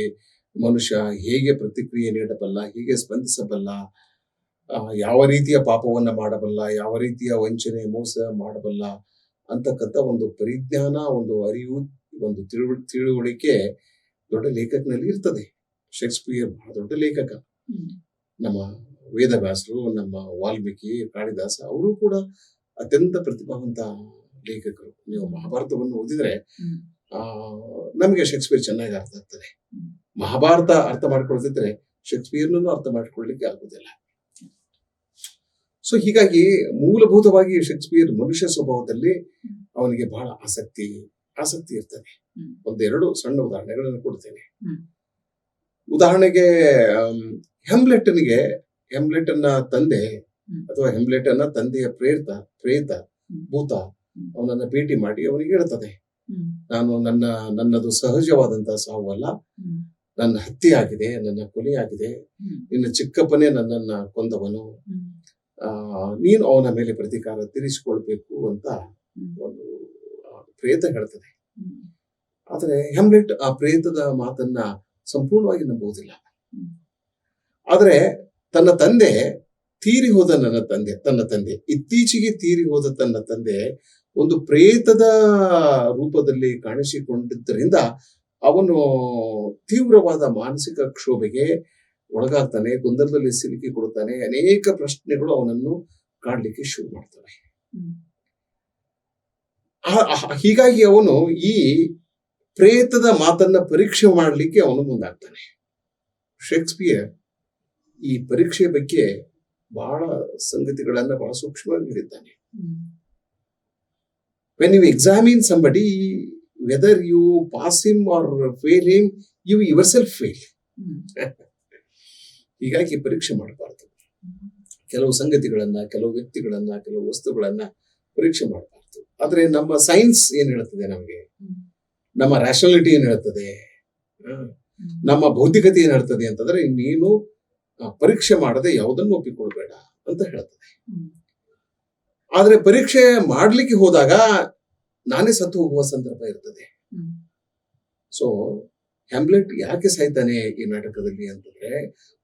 ಮನುಷ್ಯ ಹೇಗೆ ಪ್ರತಿಕ್ರಿಯೆ ನೀಡಬಲ್ಲ, ಹೇಗೆ ಸ್ಪಂದಿಸಬಲ್ಲ, ಯಾವ ರೀತಿಯ ಪಾಪವನ್ನ ಮಾಡಬಲ್ಲ, ಯಾವ ರೀತಿಯ ವಂಚನೆ ಮೋಸ ಮಾಡಬಲ್ಲ ಅಂತಕ್ಕಂಥ ಒಂದು ಪರಿಜ್ಞಾನ, ಒಂದು ಅರಿವು, ಒಂದು ತಿಳುವಳಿಕೆ ದೊಡ್ಡ ಲೇಖಕನಲ್ಲಿ ಇರ್ತದೆ. ಶೇಕ್ಸ್ಪಿಯರ್ ಬಹಳ ದೊಡ್ಡ ಲೇಖಕ. ನಮ್ಮ ವೇದವ್ಯಾಸರು, ನಮ್ಮ ವಾಲ್ಮೀಕಿ, ಕಾಳಿದಾಸ ಅವರು ಕೂಡ ಅತ್ಯಂತ ಪ್ರತಿಭಾವಂತ ಲೇಖಕರು. ನೀವು ಮಹಾಭಾರತವನ್ನು ಓದಿದ್ರೆ ನಮಗೆ ಶೇಕ್ಸ್ಪಿಯರ್ ಚೆನ್ನಾಗಿ ಅರ್ಥ ಆಗ್ತದೆ. ಮಹಾಭಾರತ ಅರ್ಥ ಮಾಡ್ಕೊಳ್ತಿದ್ರೆ ಶೇಕ್ಸ್ಪಿಯರ್ನನ್ನು ಅರ್ಥ ಮಾಡ್ಕೊಳ್ಳಿಕ್ಕೆ ಆಗುದಿಲ್ಲ. ಸೊ ಹೀಗಾಗಿ ಮೂಲಭೂತವಾಗಿ ಶೇಕ್ಸ್ಪಿಯರ್ ಮನುಷ್ಯ ಸ್ವಭಾವದಲ್ಲಿ ಅವನಿಗೆ ಬಹಳ ಆಸಕ್ತಿ ಇರ್ತದೆ. ಒಂದೆರಡು ಸಣ್ಣ ಉದಾಹರಣೆಗಳನ್ನು ಕೊಡ್ತೇನೆ. ಉದಾಹರಣೆಗೆ ಹೆಮ್ಲೆಟನ್ನ ತಂದೆ ಅಥವಾ ಹೆಮ್ಲೆಟನ್ನ ತಂದೆಯ ಪ್ರೇತ ಭೂತ ಅವನನ್ನ ಭೇಟಿ ಮಾಡಿ ಅವನಿಗೆ ಹೇಳ್ತದೆ, ನಾನು ನನ್ನದು ಸಹಜವಾದಂತಹ ಸಾವಲ್ಲ, ನನ್ನ ಹತ್ಯೆ ಆಗಿದೆ, ನನ್ನ ಕೊಲೆ ಆಗಿದೆ, ನಿನ್ನ ಚಿಕ್ಕಪ್ಪನೇ ನನ್ನನ್ನ ಕೊಂದವನು, ನೀನು ಅವನ ಮೇಲೆ ಪ್ರತೀಕಾರ ತೀರಿಸಿಕೊಳ್ಬೇಕು ಅಂತ ಒಂದು ಪ್ರೇತ ಹೇಳ್ತದೆ. ಆದ್ರೆ ಹೆಮ್ಲೆಟ್ ಆ ಪ್ರೇತದ ಮಾತನ್ನ ಸಂಪೂರ್ಣವಾಗಿ ನಂಬುವುದಿಲ್ಲ. ಆದ್ರೆ ತನ್ನ ತಂದೆ ಇತ್ತೀಚೆಗೆ ತೀರಿ ಹೋದ ತನ್ನ ತಂದೆ ಒಂದು ಪ್ರೇತದ ರೂಪದಲ್ಲಿ ಕಾಣಿಸಿಕೊಂಡಿದ್ದರಿಂದ ಅವನು ತೀವ್ರವಾದ ಮಾನಸಿಕ ಕ್ಷೋಭೆಗೆ ಒಳಗಾಗ್ತಾನೆ, ಗೊಂದಲದಲ್ಲಿ ಸಿಲುಕಿ ಕೊಡುತ್ತಾನೆ. ಅನೇಕ ಪ್ರಶ್ನೆಗಳು ಅವನನ್ನು ಕಾಡ್ಲಿಕ್ಕೆ ಶುರು ಮಾಡ್ತವೆ. ಹೀಗಾಗಿ ಅವನು ಈ ಪ್ರೇತದ ಮಾತನ್ನ ಪರೀಕ್ಷೆ ಮಾಡಲಿಕ್ಕೆ ಅವನು ಮುಂದಾಗ್ತಾನೆ. ಶೇಕ್ಸ್ಪಿಯರ್ ಈ ಪರೀಕ್ಷೆ ಬಗ್ಗೆ ಬಹಳ ಸಂಗತಿಗಳನ್ನ ಬಹಳ ಸೂಕ್ಷ್ಮವಾಗಿ ಹೇಳಿದ್ದಾನೆ. When you examine somebody, whether you pass him or fail him, you yourself fail. ಹೀಗಾಗಿ ಪರೀಕ್ಷೆ ಮಾಡಬಾರ್ದು. ಕೆಲವು ಸಂಗತಿಗಳನ್ನ, ಕೆಲವು ವ್ಯಕ್ತಿಗಳನ್ನ, ಕೆಲವು ವಸ್ತುಗಳನ್ನ ಪರೀಕ್ಷೆ ಮಾಡಬಾರ್ದು. ಆದ್ರೆ ನಮ್ಮ ಸೈನ್ಸ್ ಏನ್ ಹೇಳ್ತದೆ, ನಮಗೆ ನಮ್ಮ ರ್ಯಾಷನಾಲಿಟಿ ಏನ್ ಹೇಳ್ತದೆ, ನಮ್ಮ ಬೌದ್ಧಿಕತೆ ಏನ್ ಹೇಳ್ತದೆ ಅಂತಂದ್ರೆ, ನೀನು ಪರೀಕ್ಷೆ ಮಾಡದೆ ಯಾವುದನ್ನು ಒಪ್ಪಿಕೊಳ್ಬೇಡ ಅಂತ ಹೇಳ್ತದೆ. ಆದ್ರೆ ಪರೀಕ್ಷೆ ಮಾಡ್ಲಿಕ್ಕೆ ಹೋದಾಗ ನಾನೇ ಸತ್ತು ಹೋಗುವ ಸಂದರ್ಭ ಇರ್ತದೆ. ಸೊ ಹ್ಯಾಮ್ಲೆಟ್ ಯಾಕೆ ಸಾಯ್ತಾನೆ ಈ ನಾಟಕದಲ್ಲಿ ಅಂತಂದ್ರೆ,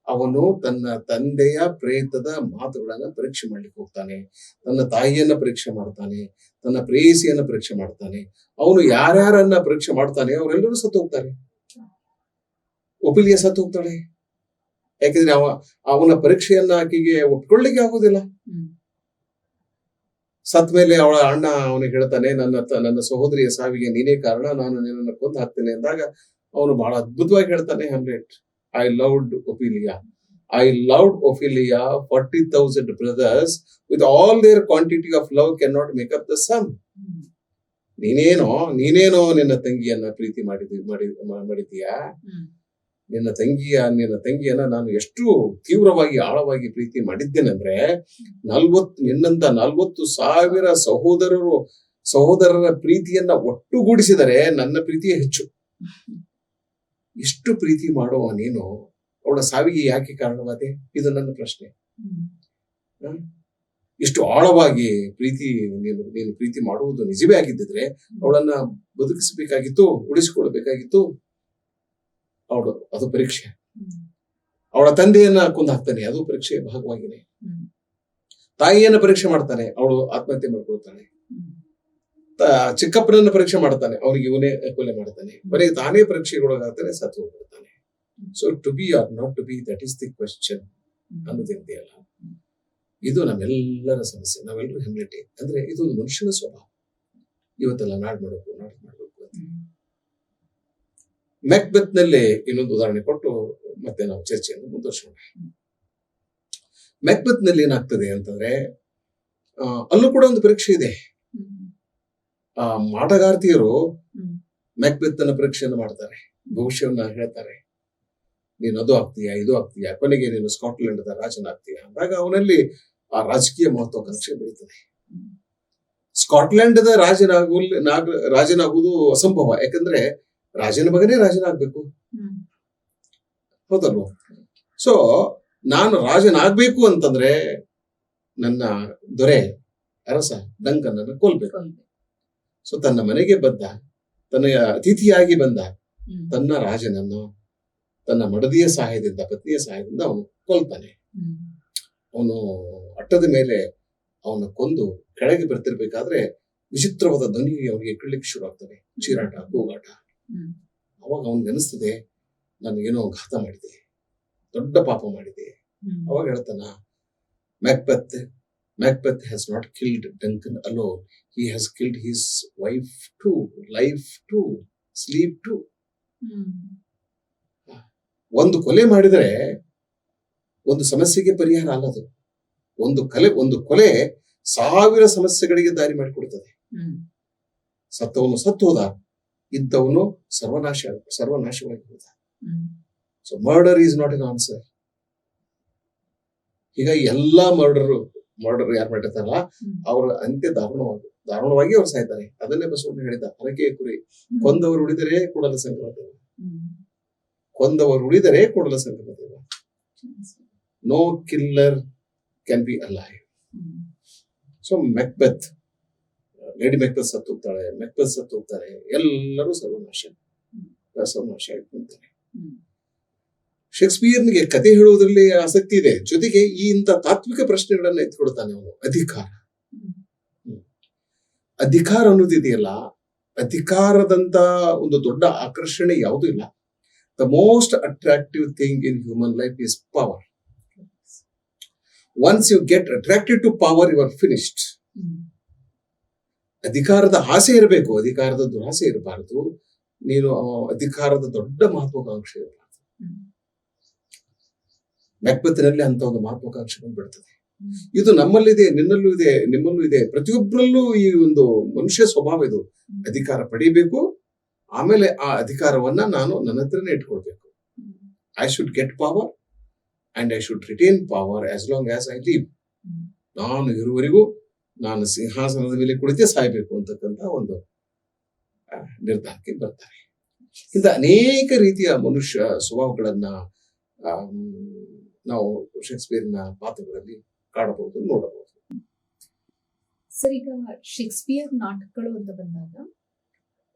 ಅವನು ತನ್ನ ತಂದೆಯ ಪ್ರೇತದ ಮಾತುಗಳನ್ನ ಪರೀಕ್ಷೆ ಮಾಡ್ಲಿಕ್ಕೆ ಹೋಗ್ತಾನೆ, ತನ್ನ ತಾಯಿಯನ್ನ ಪರೀಕ್ಷೆ ಮಾಡ್ತಾನೆ, ತನ್ನ ಪ್ರೇಯಸಿಯನ್ನ ಪರೀಕ್ಷೆ ಮಾಡ್ತಾನೆ. ಅವನು ಯಾರ್ಯಾರನ್ನ ಪರೀಕ್ಷೆ ಮಾಡ್ತಾನೆ ಅವರೆಲ್ಲರೂ ಸತ್ತು ಹೋಗ್ತಾರೆ. ಒಪಿಲಿಯ ಸತ್ತು ಹೋಗ್ತಾಳೆ. ಯಾಕೆಂದ್ರೆ ಅವನ ಪರೀಕ್ಷೆಯನ್ನ ಆಕೆಗೆ ಒಪ್ಕೊಳ್ಳಿಕ್ಕೆ ಆಗೋದಿಲ್ಲ. ಸತ್ ಮೇಲೆ ಅವಳ ಅಣ್ಣ ಅವನಿಗೆ ಹೇಳ್ತಾನೆ, ನನ್ನ ಸಹೋದರಿಯ ಸಾವಿಗೆ ನೀನೇ ಕಾರಣ, ನಾನು ನಿನ್ನನ್ನು ಕೊಂದು ಹಾಕ್ತೇನೆ ಅಂದಾಗ ಅವನು ಬಹಳ ಅದ್ಭುತವಾಗಿ ಹೇಳ್ತಾನೆ, Hamlet, I loved Ophelia. 40,000 brothers with all their quantity of love cannot make up the sum. ನೀನೇನೋ ನಿನ್ನ ತಂಗಿಯನ್ನ ಪ್ರೀತಿ ಮಾಡಿದೀಯಾ? ನಿನ್ನ ತಂಗಿಯನ್ನ ನಾನು ಎಷ್ಟು ತೀವ್ರವಾಗಿ ಆಳವಾಗಿ ಪ್ರೀತಿ ಮಾಡಿದ್ದೇನೆಂದ್ರೆ, ನಿನ್ನಂತ 40,000 ಸಹೋದರರ ಪ್ರೀತಿಯನ್ನ ಒಟ್ಟುಗೂಡಿಸಿದರೆ ನನ್ನ ಪ್ರೀತಿಯೇ ಹೆಚ್ಚು. ಎಷ್ಟು ಪ್ರೀತಿ ಮಾಡುವ ನೀನು ಅವಳ ಸಾವಿಗೆ ಯಾಕೆ ಕಾರಣವಾದೆ? ಇದು ನನ್ನ ಪ್ರಶ್ನೆ. ಇಷ್ಟು ಆಳವಾಗಿ ನೀನು ಪ್ರೀತಿ ಮಾಡುವುದು ನಿಜವೇ ಆಗಿದ್ದಿದ್ರೆ ಅವಳನ್ನ ಬದುಕಿಸಬೇಕಾಗಿತ್ತು, ಉಳಿಸಿಕೊಳ್ಬೇಕಾಗಿತ್ತು. ಅದು ಪರೀಕ್ಷೆ. ಅವಳ ತಂದೆಯನ್ನ ಕೊಂದು ಹಾಕ್ತಾನೆ, ಅದು ಪರೀಕ್ಷೆಯ ಭಾಗವಾಗಿನೇ. ತಾಯಿಯನ್ನ ಪರೀಕ್ಷೆ ಮಾಡ್ತಾನೆ, ಅವಳು ಆತ್ಮಹತ್ಯೆ ಮಾಡ್ಕೊಳ್ತಾನೆ. ಚಿಕ್ಕಪ್ಪನನ್ನ ಪರೀಕ್ಷೆ ಮಾಡ್ತಾನೆ, ಅವನಿಗೆ ಇವನೇ ಕೊಲೆ ಮಾಡ್ತಾನೆ. ಬರೀ ತಾನೇ ಪರೀಕ್ಷೆಗೊಳಗಾಗ್ತಾನೆ, ಸತ್ತು ಹೋಗ್ಬಿಡ್ತಾನೆ. So to be or not to be, that is the question ಅನ್ನೋದಿದೆಯಲ್ಲ, ಇದು ನಮ್ಮೆಲ್ಲರ ಸಮಸ್ಯೆ. ನಾವೆಲ್ಲರೂ ಹ್ಯಾಮ್ಲೆಟ್ ಅಂದ್ರೆ ಇದೊಂದು ಮನುಷ್ಯನ ಸ್ವಭಾವ. ಇವತ್ತೆಲ್ಲ ನಾಡ್ ಮಾಡ್ಬೇಕು ಅಂತ ಮ್ಯಾಕ್ಬೆತ್ ನಲ್ಲಿ ಇನ್ನೊಂದು ಉದಾಹರಣೆ ಕೊಟ್ಟು ಮತ್ತೆ ನಾವು ಚರ್ಚೆಯನ್ನು ಮುಂದುವರಿಸೋಣ. ಮ್ಯಾಕ್ಬೆತ್ ನಲ್ಲಿ ಏನಾಗ್ತದೆ ಅಂತಂದ್ರೆ ಅಲ್ಲೂ ಕೂಡ ಒಂದು ಪರೀಕ್ಷೆ ಇದೆ. ಆ ಮಾಟಗಾರ್ತಿಯರು ಮ್ಯಾಕ್ಬೆತ್ ಅನ್ನ ಪರೀಕ್ಷೆಯನ್ನು ಮಾಡ್ತಾರೆ, ಭವಿಷ್ಯವನ್ನ ಹೇಳ್ತಾರೆ. ನೀನು ಅದು ಆಗ್ತೀಯಾ, ಇದು ಆಗ್ತೀಯಾ, ಕೊನೆಗೆ ನೀನು ಸ್ಕಾಟ್ಲೆಂಡ್ ರಾಜನಾಗ್ತೀಯಾ ಅಂದಾಗ ಅವನಲ್ಲಿ ಆ ರಾಜಕೀಯ ಮಹತ್ವಾಕಾಂಕ್ಷೆ ಬೆಳೀತದೆ. ಸ್ಕಾಟ್ಲೆಂಡ್ ರಾಜನಾಗುವುದು ಅಸಂಭವ, ಯಾಕಂದ್ರೆ ರಾಜನ ಮಗನೇ ರಾಜನಾಗ್ಬೇಕು, ಹೌದಲ್ವ? ಸೊ ನಾನು ರಾಜನಾಗ್ಬೇಕು ಅಂತಂದ್ರೆ ನನ್ನ ದೊರೆ ಅರಸ ಡಂಕನ್ ಅನ್ನು ಕೊಲ್ಬೇಕು. ಸೊ ತನ್ನ ಮನೆಗೆ ಬಂದ, ತನ್ನ ಅತಿಥಿಯಾಗಿ ಬಂದ ತನ್ನ ರಾಜನನ್ನು ತನ್ನ ಮಡದಿಯ ಸಹಾಯದಿಂದ, ಪತ್ನಿಯ ಸಹಾಯದಿಂದ ಅವನು ಕೊಲ್ತಾನೆ. ಅವನು ಅಟ್ಟದ ಮೇಲೆ ಅವನ ಕೊಂದು ಕೆಳಗೆ ಬರ್ತಿರ್ಬೇಕಾದ್ರೆ ವಿಚಿತ್ರವಾದ ಧ್ವನಿ ಅವನಿಗೆ ಕೇಳಲಿಕ್ಕೆ ಶುರು ಆಗ್ತದೆ, ಚೀರಾಟ, ಕೂಗಾಟ. ಅವಾಗ ಅವನಿಗೆ ಅನಿಸ್ತದೆ, ನನಗೇನೋ ಘಾತ ಮಾಡಿದೆ, ದೊಡ್ಡ ಪಾಪ ಮಾಡಿದೆ. ಅವಾಗ ಹೇಳ್ತಾನ, Macbeth has not killed Duncan alone. He has killed his wife too, life too, sleep too. ಒಂದು ಕೊಲೆ ಮಾಡಿದರೆ ಒಂದು ಸಮಸ್ಯೆಗೆ ಪರಿಹಾರ ಅಲ್ಲದು. ಒಂದು ಕೊಲೆ 1000 ಸಮಸ್ಯೆಗಳಿಗೆ ದಾರಿ ಮಾಡಿಕೊಡ್ತದೆ. ಸತ್ತವನು ಸತ್ತು ಹೋದ, ಇದ್ದವನು ಸರ್ವನಾಶವಾಗಿ ಹೋದ. So murder is not an answer. ಹೀಗಾಗಿ ಎಲ್ಲಾ ಮರ್ಡರ್ ಯಾರು ಮಾಡಿರ್ತಾರಲ್ಲ ಅವರ ಅಂತ್ಯ ದಾರುಣವಾಗಿ ಅವ್ರು ಸಾಯ್ತಾರೆ. ಅದನ್ನೇ ಬಸವಣ್ಣ ಹೇಳಿದ, ಹರಕೆಯ ಕುರಿ ಕೊಂದವರು ಉಳಿದರೆ ಕೂಡಲ ಸಂಗಮ ದೇವ, ಕೊಂದವರು ಉಳಿದರೆ Kudala Sangama Deva. No killer can be alive. So lady Macbeth ಸತ್ತು ಹೋಗ್ತಾಳೆ, ಮ್ಯಾಕ್ಬೆತ್ ಸತ್ತು ಹೋಗ್ತಾರೆ, ಎಲ್ಲರೂ ಸರ್ವನಾಶ ಆಯ್ತಾರೆ. ಶೇಕ್ಸ್ಪಿಯರ್ನಿಗೆ ಕತೆ ಹೇಳುವುದರಲ್ಲಿ ಆಸಕ್ತಿ ಇದೆ, ಜೊತೆಗೆ ಈ ಇಂಥ ತಾತ್ವಿಕ ಪ್ರಶ್ನೆಗಳನ್ನ ಎತ್ಕೊಡ್ತಾನೆ ಅವನು. ಅಧಿಕಾರ ಅನ್ನೋದಿದೆಯಲ್ಲ, ಅಧಿಕಾರದಂತ ಒಂದು ದೊಡ್ಡ ಆಕರ್ಷಣೆ ಯಾವುದೂ ಇಲ್ಲ. The most attractive thing in human life is power. Once you get attracted to power, you are finished. ಅಧಿಕಾರದ ಆಸೆ ಇರಬೇಕು, ಅಧಿಕಾರದ ದುರಾಸೆ ಇರಬಾರದು. ನೀನು ಅಧಿಕಾರದ ದೊಡ್ಡ ಮಹತ್ವಾಕಾಂಕ್ಷೆ ಇರಬಾರದು. ಮ್ಯಾಕ್ಬೆತ್ನಲ್ಲಿ ಅಂತ ಒಂದು ಮಹತ್ವಾಕಾಂಕ್ಷೆ ಬಂದ್ಬಿಡ್ತದೆ. ಇದು ನಮ್ಮಲ್ಲಿದೆ, ನಿನ್ನಲ್ಲೂ ಇದೆ, ನಿಮ್ಮಲ್ಲೂ ಇದೆ, ಪ್ರತಿಯೊಬ್ಬರಲ್ಲೂ ಈ ಒಂದು ಮನುಷ್ಯ ಸ್ವಭಾವ ಇದು. ಅಧಿಕಾರ ಪಡಿಬೇಕು, ಆಮೇಲೆ ಆ ಅಧಿಕಾರವನ್ನ ನಾನು ನನ್ನ ಹತ್ರನೇ ಇಟ್ಕೊಳ್ಬೇಕು. I should get power and I should retain power as long as I leave. ನಾನು ಇರುವವರೆಗೂ ನಾನು ಸಿಂಹಾಸನದ ಮೇಲೆ ಕುಳಿತೇ ಸಾಯ್ಬೇಕು ಅಂತಕ್ಕಂಥ ಒಂದು ನಿರ್ಧಾರಕ್ಕೆ ಬರ್ತಾರೆ. ಇಂಥ ಅನೇಕ ರೀತಿಯ ಮನುಷ್ಯ ಸ್ವಭಾವಗಳನ್ನ ನಾವು ಶೇಕ್ಸ್ಪಿಯರ್ನ ಪಾತ್ರಗಳಲ್ಲಿ ಕಾಣಬಹುದು, ನೋಡಬಹುದು. ಸರ್, ಈಗ ಶೇಕ್ಸ್ಪಿಯರ್ ನಾಟಕಗಳು ಅಂತ ಬಂದಾಗ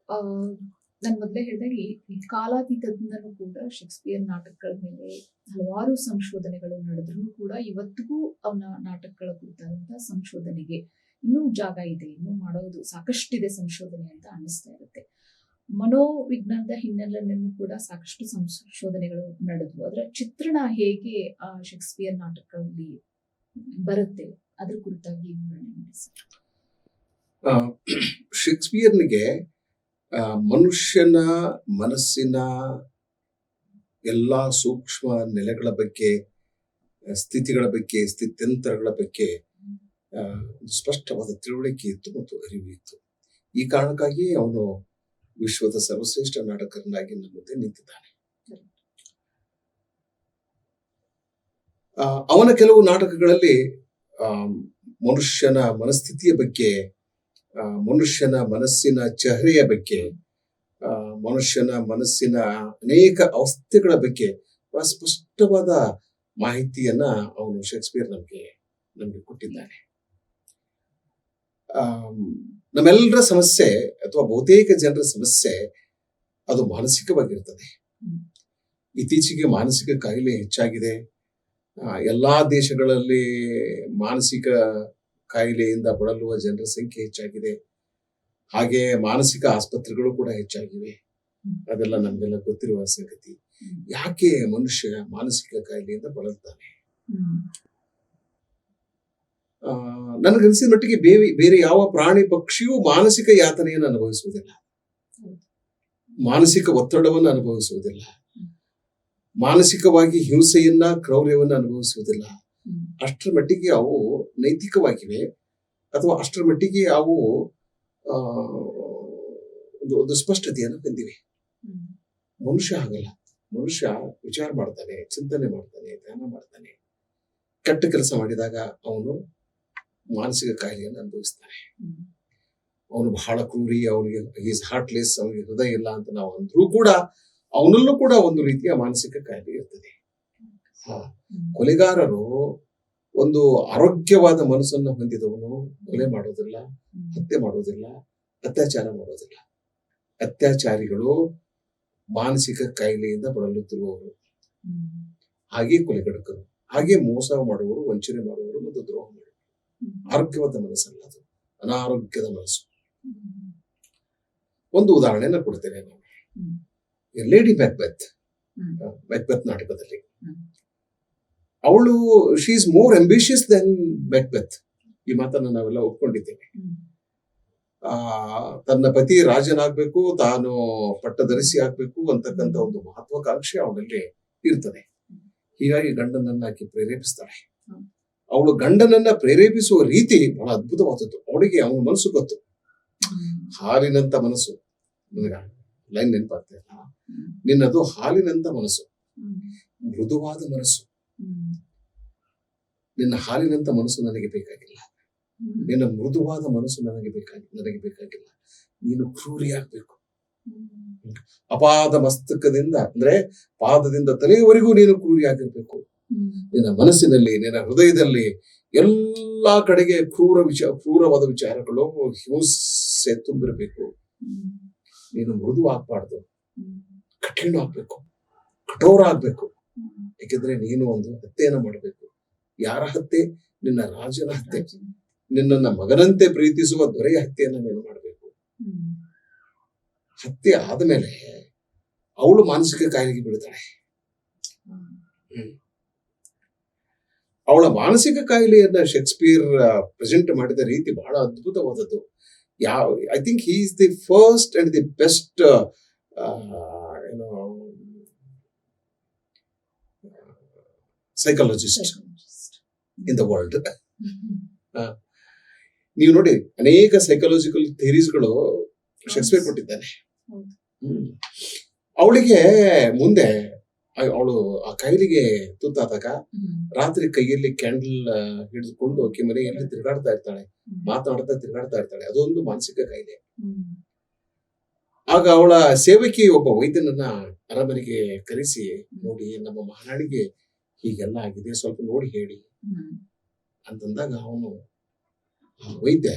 ನಾನು ಮೊದಲೇ ಹೇಳಿದಾಗ ಈ ಕಾಲಾತೀತದಿಂದಲೂ ಕೂಡ ಶೇಕ್ಸ್ಪಿಯರ್ ನಾಟಕಗಳ ಮೇಲೆ ಹಲವಾರು ಸಂಶೋಧನೆಗಳು ನಡೆದ್ರೂ ಕೂಡ ಇವತ್ತಿಗೂ ಅವನ ನಾಟಕಗಳ ಕುರಿತಾದಂತಹ ಸಂಶೋಧನೆಗೆ ಇನ್ನೂ ಜಾಗ ಇದೆ, ಇನ್ನೂ ಮಾಡೋದು ಸಾಕಷ್ಟಿದೆ ಸಂಶೋಧನೆ ಅಂತ ಅನ್ನಿಸ್ತಾ ಇರುತ್ತೆ. ಮನೋವಿಜ್ಞಾನದ ಹಿನ್ನೆಲೆಯನ್ನು ಕೂಡ ಸಾಕಷ್ಟು ಸಂಶೋಧನೆಗಳು ನಡೆದ್ವು. ಅದರ ಚಿತ್ರಣ ಹೇಗೆ ಶೇಕ್ಸ್ಪಿಯರ್ ನಾಟಕಗಳಲ್ಲಿ ಬರುತ್ತೆ, ಅದ್ರ ಕುರಿತಾಗಿ ಶೇಕ್ಸ್ಪಿಯರ್ನಿಗೆ ಮನುಷ್ಯನ ಮನಸ್ಸಿನ ಎಲ್ಲಾ ಸೂಕ್ಷ್ಮ ನೆಲೆಗಳ ಬಗ್ಗೆ, ಸ್ಥಿತಿಗಳ ಬಗ್ಗೆ, ಸ್ಥಿತ್ಯಂತರಗಳ ಬಗ್ಗೆ ಸ್ಪಷ್ಟವಾದ ತಿಳುವಳಿಕೆ ಇತ್ತು ಮತ್ತು ಅರಿವು ಇತ್ತು. ಈ ಕಾರಣಕ್ಕಾಗಿ ಅವನು ವಿಶ್ವದ ಸರ್ವಶ್ರೇಷ್ಠ ನಾಟಕರನ್ನಾಗಿ ನಮ್ಮ ಮುಂದೆ ನಿಂತಿದ್ದಾನೆ. ಅವನ ಕೆಲವು ನಾಟಕಗಳಲ್ಲಿ ಮನುಷ್ಯನ ಮನಸ್ಥಿತಿಯ ಬಗ್ಗೆ, ಮನುಷ್ಯನ ಮನಸ್ಸಿನ ಚಹರೆಯ ಬಗ್ಗೆ, ಮನುಷ್ಯನ ಮನಸ್ಸಿನ ಅನೇಕ ಅವಸ್ಥೆಗಳ ಬಗ್ಗೆ ಬಹಳ ಸ್ಪಷ್ಟವಾದ ಮಾಹಿತಿಯನ್ನ ಅವನು ಶೇಕ್ಸ್ಪಿಯರ್ ನಮಗೆ ಕೊಟ್ಟಿದ್ದಾನೆ. ನಮ್ಮೆಲ್ಲರ ಸಮಸ್ಯೆ ಅಥವಾ ಬಹುತೇಕ ಜನರ ಸಮಸ್ಯೆ ಅದು ಮಾನಸಿಕವಾಗಿರ್ತದೆ. ಇತ್ತೀಚೆಗೆ ಮಾನಸಿಕ ಕಾಯಿಲೆ ಹೆಚ್ಚಾಗಿದೆ. ಎಲ್ಲಾ ದೇಶಗಳಲ್ಲಿ ಮಾನಸಿಕ ಕಾಯಿಲೆಯಿಂದ ಬಳಲುವ ಜನರ ಸಂಖ್ಯೆ ಹೆಚ್ಚಾಗಿದೆ. ಹಾಗೆ ಮಾನಸಿಕ ಆಸ್ಪತ್ರೆಗಳು ಕೂಡ ಹೆಚ್ಚಾಗಿವೆ. ಅದೆಲ್ಲ ನಮ್ಗೆಲ್ಲ ಗೊತ್ತಿರುವ ಸಂಗತಿ. ಯಾಕೆ ಮನುಷ್ಯ ಮಾನಸಿಕ ಕಾಯಿಲೆಯಿಂದ ಬಳಲ್ತಾನೆ? ನನಗನ್ಸಿದ ಮಟ್ಟಿಗೆ ಬೇರೆ ಯಾವ ಪ್ರಾಣಿ ಪಕ್ಷಿಯೂ ಮಾನಸಿಕ ಯಾತನೆಯನ್ನು ಅನುಭವಿಸುವುದಿಲ್ಲ. ಮಾನಸಿಕ ಒತ್ತಡವನ್ನು ಅನುಭವಿಸುವುದಿಲ್ಲ, ಮಾನಸಿಕವಾಗಿ ಹಿಂಸೆಯನ್ನ ಕ್ರೌರ್ಯವನ್ನು ಅನುಭವಿಸುವುದಿಲ್ಲ. ಅಷ್ಟರ ಮಟ್ಟಿಗೆ ಅವು ನೈತಿಕವಾಗಿವೆ, ಅಥವಾ ಅಷ್ಟರ ಮಟ್ಟಿಗೆ ಅವು ಒಂದು ಸ್ಪಷ್ಟತೆಯನ್ನು ಹೊಂದಿವೆ. ಮನುಷ್ಯ ಹಾಗಲ್ಲ. ಮನುಷ್ಯ ವಿಚಾರ ಮಾಡ್ತಾನೆ, ಚಿಂತನೆ ಮಾಡ್ತಾನೆ, ಧ್ಯಾನ ಮಾಡ್ತಾನೆ. ಕೆಟ್ಟ ಕೆಲಸ ಮಾಡಿದಾಗ ಅವನು ಮಾನಸಿಕ ಕಾಯಿಲೆಯನ್ನು ಅನುಭವಿಸ್ತಾನೆ. ಅವನು ಬಹಳ ಕ್ರೂರಿ, ಅವನಿಗೆ ಈಸ್ ಹಾರ್ಟ್ಲೆಸ್, ಅವನಿಗೆ ಹೃದಯ ಇಲ್ಲ ಅಂತ ನಾವು ಅಂದ್ರೂ ಕೂಡ ಅವನಲ್ಲೂ ಕೂಡ ಒಂದು ರೀತಿಯ ಮಾನಸಿಕ ಕಾಯಿಲೆ ಇರ್ತದೆ. ಕೊಲೆಗಾರರು ಒಂದು ಆರೋಗ್ಯವಾದ ಮನಸ್ಸನ್ನು ಹೊಂದಿದವನು ಕೊಲೆ ಮಾಡೋದಿಲ್ಲ, ಹತ್ಯೆ ಮಾಡೋದಿಲ್ಲ, ಅತ್ಯಾಚಾರ ಮಾಡೋದಿಲ್ಲ. ಅತ್ಯಾಚಾರಿಗಳು ಮಾನಸಿಕ ಕಾಯಿಲೆಯಿಂದ ಬಳಲುತ್ತಿರುವವರು, ಹಾಗೆ ಕೊಲೆಗಡಕರು, ಹಾಗೆ ಮೋಸ ಮಾಡುವವರು, ವಂಚನೆ ಮಾಡುವವರು ಮತ್ತು ದ್ರೋಹ ಮಾಡುವರು. ಆರೋಗ್ಯವಾದ ಮನಸ್ಸಲ್ಲ, ಅದು ಅನಾರೋಗ್ಯದ ಮನಸ್ಸು. ಒಂದು ಉದಾಹರಣೆನ ಕೊಡ್ತೇನೆ ನಾನು. ಲೇಡಿ ಮ್ಯಾಕ್ಬೆತ್, ಮ್ಯಾಕ್ಬೆತ್ ನಾಟಕದಲ್ಲಿ ಅವಳು she is more ambitious than Macbeth. ಈ ಮಾತನ್ನು ನಾವೆಲ್ಲ ಒಪ್ಕೊಂಡಿದ್ದೇವೆ. ತನ್ನ ಪತಿ ರಾಜನಾಗ್ಬೇಕು, ತಾನು ಪಟ್ಟಧರಿಸಿ ಆಗ್ಬೇಕು ಅಂತಕ್ಕಂಥ ಒಂದು ಮಹತ್ವಾಕಾಂಕ್ಷೆ ಅವಳಲ್ಲಿ ಇರ್ತದೆ. ಹೀಗಾಗಿ ಗಂಡನನ್ನ ಆಕೆ ಪ್ರೇರೇಪಿಸ್ತಾಳೆ. ಅವಳು ಗಂಡನನ್ನ ಪ್ರೇರೇಪಿಸುವ ರೀತಿ ಬಹಳ ಅದ್ಭುತವಾದದ್ದು. ಅವಳಿಗೆ ಅವನ ಮನಸ್ಸು ಗೊತ್ತು. ಹಾಲಿನಂತ ಮನಸ್ಸು, ನನಗ ಲೈನ್ ನೆನಪಾಗ್ತಾ ಇಲ್ಲ. ನಿನ್ನದು ಹಾಲಿನಂತ ಮನಸ್ಸು, ಮೃದುವಾದ ಮನಸ್ಸು. ನಿನ್ನ ಹಾಲಿನಂತ ಮನಸ್ಸು ನನಗೆ ಬೇಕಾಗಿಲ್ಲ, ನಿನ್ನ ಮೃದುವಾದ ಮನಸ್ಸು ನನಗೆ ಬೇಕಾಗಿಲ್ಲ. ನೀನು ಕ್ರೂರಿಯಾಗಬೇಕು. ಅಪಾದ ಮಸ್ತಕದಿಂದ ಅಂದ್ರೆ ಪಾದದಿಂದ ತಲೆಯವರೆಗೂ ನೀನು ಕ್ರೂರಿಯಾಗಿರ್ಬೇಕು. ನಿನ್ನ ಮನಸ್ಸಿನಲ್ಲಿ, ನಿನ್ನ ಹೃದಯದಲ್ಲಿ ಎಲ್ಲಾ ಕಡೆಗೆ ಕ್ರೂರವಾದ ವಿಚಾರಗಳು, ಹಿಂಸೆ ತುಂಬಿರಬೇಕು. ನೀನು ಮೃದು ಆಗ್ಬಾರ್ದು, ಕಠಿಣ ಆಗ್ಬೇಕು, ಕಠೋರ ಆಗ್ಬೇಕು. ಯಾಕೆಂದ್ರೆ ನೀನು ಒಂದು ಹತ್ಯೆಯನ್ನು ಮಾಡಬೇಕು. ಯಾರ ಹತ್ಯೆ? ನಿನ್ನ ರಾಜನ ಹತ್ಯೆ. ನಿನ್ನನ್ನ ಮಗನಂತೆ ಪ್ರೀತಿಸುವ ದೊರೆಯ ಹತ್ಯೆಯನ್ನು ನೀನು ಮಾಡಬೇಕು. ಹತ್ಯೆ ಆದ್ಮೇಲೆ ಅವಳು ಮಾನಸಿಕ ಕಾಯಿಲೆಗೆ ಬೀಳ್ತಾಳೆ. ಅವಳ ಮಾನಸಿಕ ಕಾಯಿಲೆಯನ್ನ ಶೇಕ್ಸ್ಪಿಯರ್ ಪ್ರೆಸೆಂಟ್ ಮಾಡಿದ ರೀತಿ ಬಹಳ ಅದ್ಭುತವಾದದ್ದು. I think he is the first and the best psychologist in the world. ನೀವು ನೋಡಿ, ಅನೇಕ ಸೈಕಾಲಜಿಕಲ್ ಥಿಯರೀಸ್ಗಳು ಶೇಕ್ಸ್ಪಿಯರ್ ಕೊಟ್ಟಿದ್ದಾನೆ. ಅವಳಿಗೆ ಮುಂದೆ ಅವಳು ಆ ಕಾಯಿಲೆಗೆ ತುತ್ತಾದಾಗ ರಾತ್ರಿ ಕೈಯಲ್ಲಿ ಕ್ಯಾಂಡಲ್ ಹಿಡಿದುಕೊಂಡು ಆಕೆ ಮನೆಯಲ್ಲಿ ತಿರುಗಾಡ್ತಾ ಇರ್ತಾಳೆ, ಮಾತನಾಡ್ತಾ ತಿರುಗಾಡ್ತಾ ಇರ್ತಾಳೆ. ಅದೊಂದು ಮಾನಸಿಕ ಕಾಯಿಲೆ. ಆಗ ಅವಳ ಸೇವಕಿ ಒಬ್ಬ ವೈದ್ಯನನ್ನ ಅರಮನೆಗೆ ಕರೆಸಿ, ನೋಡಿ ನಮ್ಮ ಮಹಾರಾಣಿಗೆ ಹೀಗೆಲ್ಲ ಆಗಿದೆ, ಸ್ವಲ್ಪ ನೋಡಿ ಹೇಳಿ ಅಂತಂದಾಗ ಅವನು ವೈದ್ಯ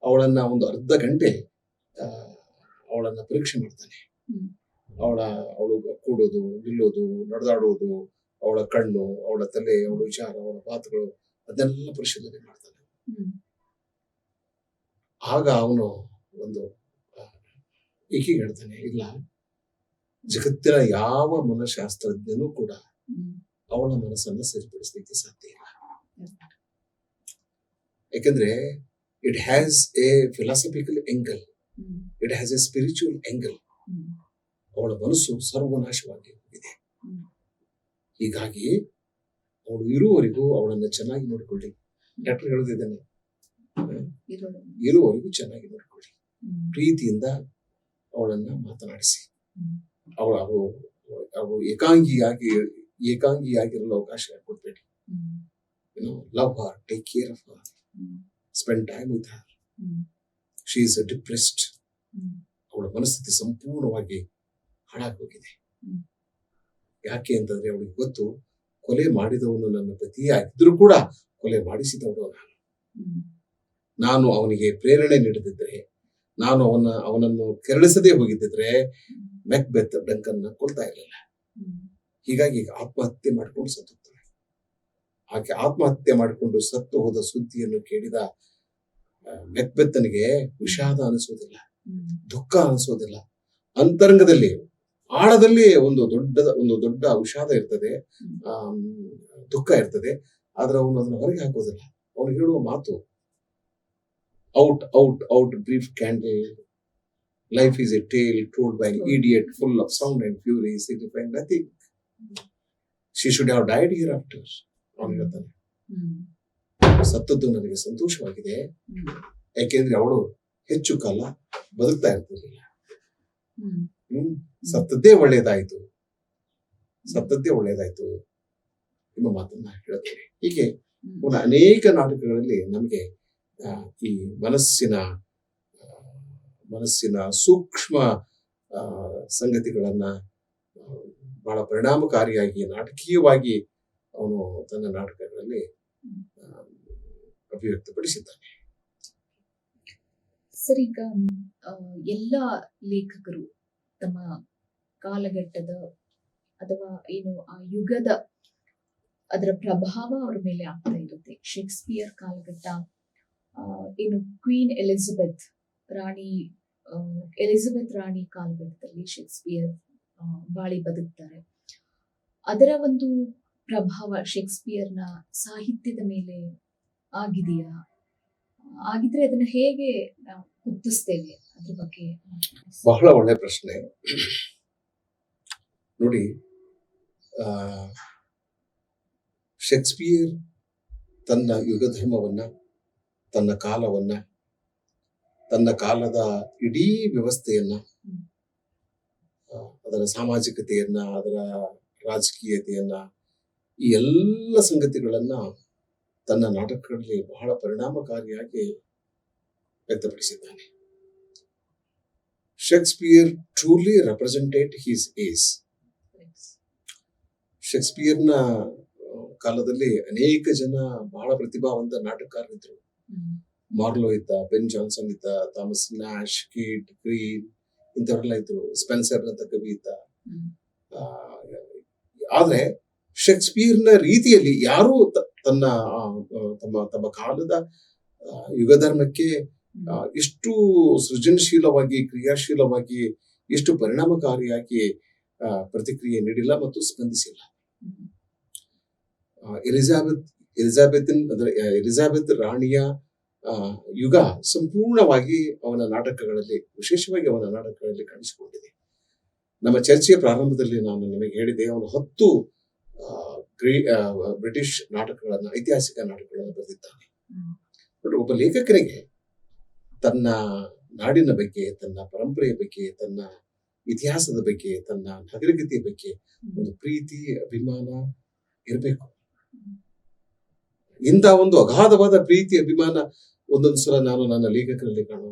ಅವಳನ್ನ ಅರ್ಧ ಗಂಟೆ ಅವಳನ್ನ ಪರೀಕ್ಷೆ ಮಾಡ್ತಾನೆ. ಅವಳು ಕೂಡೋದು, ನಿಲ್ಲೋದು, ನಡೆದಾಡುವುದು, ಅವಳ ಕಣ್ಣು, ಅವಳ ತಲೆ, ಅವಳ ವಿಚಾರ, ಅವಳ ಮಾತುಗಳು, ಅದನ್ನೆಲ್ಲ ಪರಿಶೀಲನೆ ಮಾಡ್ತಾನೆ. ಆಗ ಅವನು ಒಂದು ಏಕೀಗ ಹೇಳ್ತಾನೆ, ಇಲ್ಲ, ಜಗತ್ತಿನ ಯಾವ ಮನಃಶಾಸ್ತ್ರಜ್ಞನೂ ಕೂಡ ಅವಳ ಮನಸ್ಸನ್ನ ಸರಿಪಡಿಸಲಿಕ್ಕೆ ಸಾಧ್ಯ ಇಲ್ಲ. ಯಾಕಂದ್ರೆ it has A philosophical angle, it has A spiritual angle. ಅವಳ ಮನಸ್ಸು ಸರ್ವನಾಶವಾಗಿ ಹೋಗಿದೆ. ಹೀಗಾಗಿ ಅವಳು ಇರುವವರೆಗೂ ಅವಳನ್ನ ಚೆನ್ನಾಗಿ ನೋಡ್ಕೊಳ್ಳಿ. ಡಾಕ್ಟರ್ ಹೇಳೋದಿದ್ದಾನೆ, ಇರುವವರೆಗೂ ಚೆನ್ನಾಗಿ ನೋಡ್ಕೊಳ್ಳಿ, ಪ್ರೀತಿಯಿಂದ ಅವಳನ್ನ ಮಾತನಾಡಿಸಿ, ಅವಳು ಏಕಾಂಗಿಯಾಗಿರಲು ಅವಕಾಶ ಕೊಡ್ಬೇಡಿ. Love her, take care of her, spend time with her. She is depressed. ಅವಳ ಮನಸ್ಥಿತಿ ಸಂಪೂರ್ಣವಾಗಿ ಹಾಳಾಗಿ ಹೋಗಿದೆ. ಯಾಕೆ ಅಂತಂದ್ರೆ ಅವಳಿಗೆ ಗೊತ್ತು, ಕೊಲೆ ಮಾಡಿದವನು ನನ್ನ ಪತಿಯೇ ಆಗಿದ್ರು ಕೂಡ ಕೊಲೆ ಮಾಡಿಸಿದವನು ನಾನು ಅವನಿಗೆ ಪ್ರೇರಣೆ ನೀಡದಿದ್ರೆ, ನಾನು ಅವನನ್ನು ಕೆರಳಿಸದೇ ಹೋಗಿದ್ದಿದ್ರೆ ಮ್ಯಾಕ್ಬೆತ್ ಡಂಕನ್ನ ಕೊಲ್ತಾ ಇರಲಿಲ್ಲ. ಹೀಗಾಗಿ ಆತ್ಮಹತ್ಯೆ ಮಾಡಿಕೊಂಡು ಸತ್ತುತ್ತಾಳೆ. ಆಕೆ ಆತ್ಮಹತ್ಯೆ ಮಾಡಿಕೊಂಡು ಸತ್ತು ಹೋದ ಸುದ್ದಿಯನ್ನು ಕೇಳಿದ ಮ್ಯಾಕ್ಬೆತ್ತನಿಗೆ ವಿಷಾದ ಅನಿಸೋದಿಲ್ಲ, ದುಃಖ ಅನಿಸೋದಿಲ್ಲ. ಅಂತರಂಗದಲ್ಲಿ, ಆಳದಲ್ಲಿ ಒಂದು ದೊಡ್ಡ ವಿಷಾದ ಇರ್ತದೆ, ದುಃಖ ಇರ್ತದೆ. ಆದ್ರೆ ಅವನು ಅದನ್ನ ಹೊರಗೆ ಹಾಕೋದಿಲ್ಲ. ಅವನು ಹೇಳುವ ಮಾತು, out out out brief candle life is a tale told by idiot full of sound and fury signifying nothing. She should have died hereafter. ಅವನು ಹೇಳ್ತಾನೆ, ಸತ್ತದ್ದು ನನಗೆ ಸಂತೋಷವಾಗಿದೆ, ಯಾಕೆಂದ್ರೆ ಅವಳು ಹೆಚ್ಚು ಕಾಲ ಬದುಕ್ತಾ ಇರ್ತಿರ್ಲಿಲ್ಲ. ಸತ್ತದ್ದೇ ಒಳ್ಳೇದಾಯ್ತು, ಸತ್ತದ್ದೇ ಒಳ್ಳೇದಾಯ್ತು ಎಂಬ ಮಾತನ್ನ ಹೇಳ್ತೇನೆ. ಹೀಗೆ ಅನೇಕ ನಾಟಕಗಳಲ್ಲಿ ನಮಗೆ ಈ ಮನಸ್ಸಿನ ಸೂಕ್ಷ್ಮ ಸಂಗತಿಗಳನ್ನ ಬಹಳ ಪರಿಣಾಮಕಾರಿಯಾಗಿ ನಾಟಕೀಯವಾಗಿ ಅವನು ತನ್ನ ನಾಟಕಗಳಲ್ಲಿ ಅಭಿವ್ಯಕ್ತಪಡಿಸಿದ್ದಾನೆ. ಸರ್, ಈಗ ಎಲ್ಲ ಲೇಖಕರು ತಮ್ಮ ಕಾಲಘಟ್ಟದ ಅಥವಾ ಏನು ಆ ಯುಗದ ಅದರ ಪ್ರಭಾವ ಅವರ ಮೇಲೆ ಆಗ್ತಾ ಇರುತ್ತೆ. ಶೇಕ್ಸ್ಪಿಯರ್ ಕಾಲಘಟ್ಟ, ಏನು ಕ್ವೀನ್ ಎಲಿಜಬೆತ್ ರಾಣಿ ಕಾಲಘಟ್ಟದಲ್ಲಿ ಶೇಕ್ಸ್ಪಿಯರ್ ಬಾಳಿ ಬದುಕ್ತಾರೆ. ಅದರ ಒಂದು ಪ್ರಭಾವ ಶೇಕ್ಸ್ಪಿಯರ್ನ ಸಾಹಿತ್ಯದ ಮೇಲೆ ಆಗಿದೆಯಾ? ಆಗಿದ್ರೆ ಅದನ್ನ ಹೇಗೆ ನಾವು ಗುರುತಿಸ್ತೇವೆ? ಅದ್ರ ಬಗ್ಗೆ ಬಹಳ ಒಳ್ಳೆ ಪ್ರಶ್ನೆ. ನೋಡಿ, ಶೇಕ್ಸ್ಪಿಯರ್ ತನ್ನ ಯುಗ ಧರ್ಮವನ್ನ, ತನ್ನ ಕಾಲವನ್ನ, ತನ್ನ ಕಾಲದ ಇಡೀ ವ್ಯವಸ್ಥೆಯನ್ನ, ಅದರ ಸಾಮಾಜಿಕತೆಯನ್ನ, ಅದರ ರಾಜಕೀಯತೆಯನ್ನ, ಈ ಎಲ್ಲ ಸಂಗತಿಗಳನ್ನ ತನ್ನ ನಾಟಕಗಳಲ್ಲಿ ಬಹಳ ಪರಿಣಾಮಕಾರಿಯಾಗಿ ವ್ಯಕ್ತಪಡಿಸಿದ್ದಾನೆ. Shakespeare truly represent his age. ಶೇಕ್ಸ್ಪಿಯರ್ನ ಕಾಲದಲ್ಲಿ ಅನೇಕ ಜನ ಬಹಳ ಪ್ರತಿಭಾವಂತ ನಾಟಕಕಾರರಿದ್ರು. ಮಾರ್ಲೋ ಇದ್ದ, ಬೆನ್ ಜಾನ್ಸನ್ ಇದ್ದ, ಥಾಮಸ್ ನ್ಯಾಶ್, ಕೀಟ್, ಗ್ರೀನ್ ಇಂಥವರೆಲ್ಲ ಇದ್ರು. ಸ್ಪೆನ್ಸರ್ ಅಂತ ಕವಿ ಇದ್ದ. ಆದ್ರೆ ಶೇಕ್ಸ್ಪಿಯರ್ನ ರೀತಿಯಲ್ಲಿ ಯಾರೂ ತಮ್ಮ ಕಾಲದ ಯುಗಧರ್ಮಕ್ಕೆ ಎಷ್ಟು ಸೃಜನಶೀಲವಾಗಿ, ಕ್ರಿಯಾಶೀಲವಾಗಿ, ಎಷ್ಟು ಪರಿಣಾಮಕಾರಿಯಾಗಿ ಪ್ರತಿಕ್ರಿಯೆ ನೀಡಿಲ್ಲ ಮತ್ತು ಸ್ಪಂದಿಸಿಲ್ಲ. ಎಲಿಜಾಬೆತ್ ರಾಣಿಯ ಯುಗ ಸಂಪೂರ್ಣವಾಗಿ ಅವನ ನಾಟಕಗಳಲ್ಲಿ, ವಿಶೇಷವಾಗಿ ಅವನ ನಾಟಕಗಳಲ್ಲಿ ಕಾಣಿಸಿಕೊಂಡಿದೆ. ನಮ್ಮ ಚರ್ಚೆಯ ಪ್ರಾರಂಭದಲ್ಲಿ ನಾನು ನಿಮಗೆ ಹೇಳಿದೆ, ಅವನು 10 ಬ್ರಿಟಿಷ್ ನಾಟಕಗಳನ್ನ, ಐತಿಹಾಸಿಕ ನಾಟಕಗಳನ್ನು ಬರೆದಿದ್ದಾನೆ. ಒಬ್ಬ ಲೇಖಕನಿಗೆ ತನ್ನ ನಾಡಿನ ಬಗ್ಗೆ, ತನ್ನ ಪರಂಪರೆಯ ಬಗ್ಗೆ, ತನ್ನ ಇತಿಹಾಸದ ಬಗ್ಗೆ, ತನ್ನ ನಾಗರಿಕತೆಯ ಬಗ್ಗೆ ಒಂದು ಪ್ರೀತಿ, ಅಭಿಮಾನ ಇರಬೇಕು. ಇಂಥ ಒಂದು ಅಗಾಧವಾದ ಪ್ರೀತಿ, ಅಭಿಮಾನ ಒಂದೊಂದು ಸಲ ನಾನು ನನ್ನ ಲೇಖಕರಲ್ಲಿ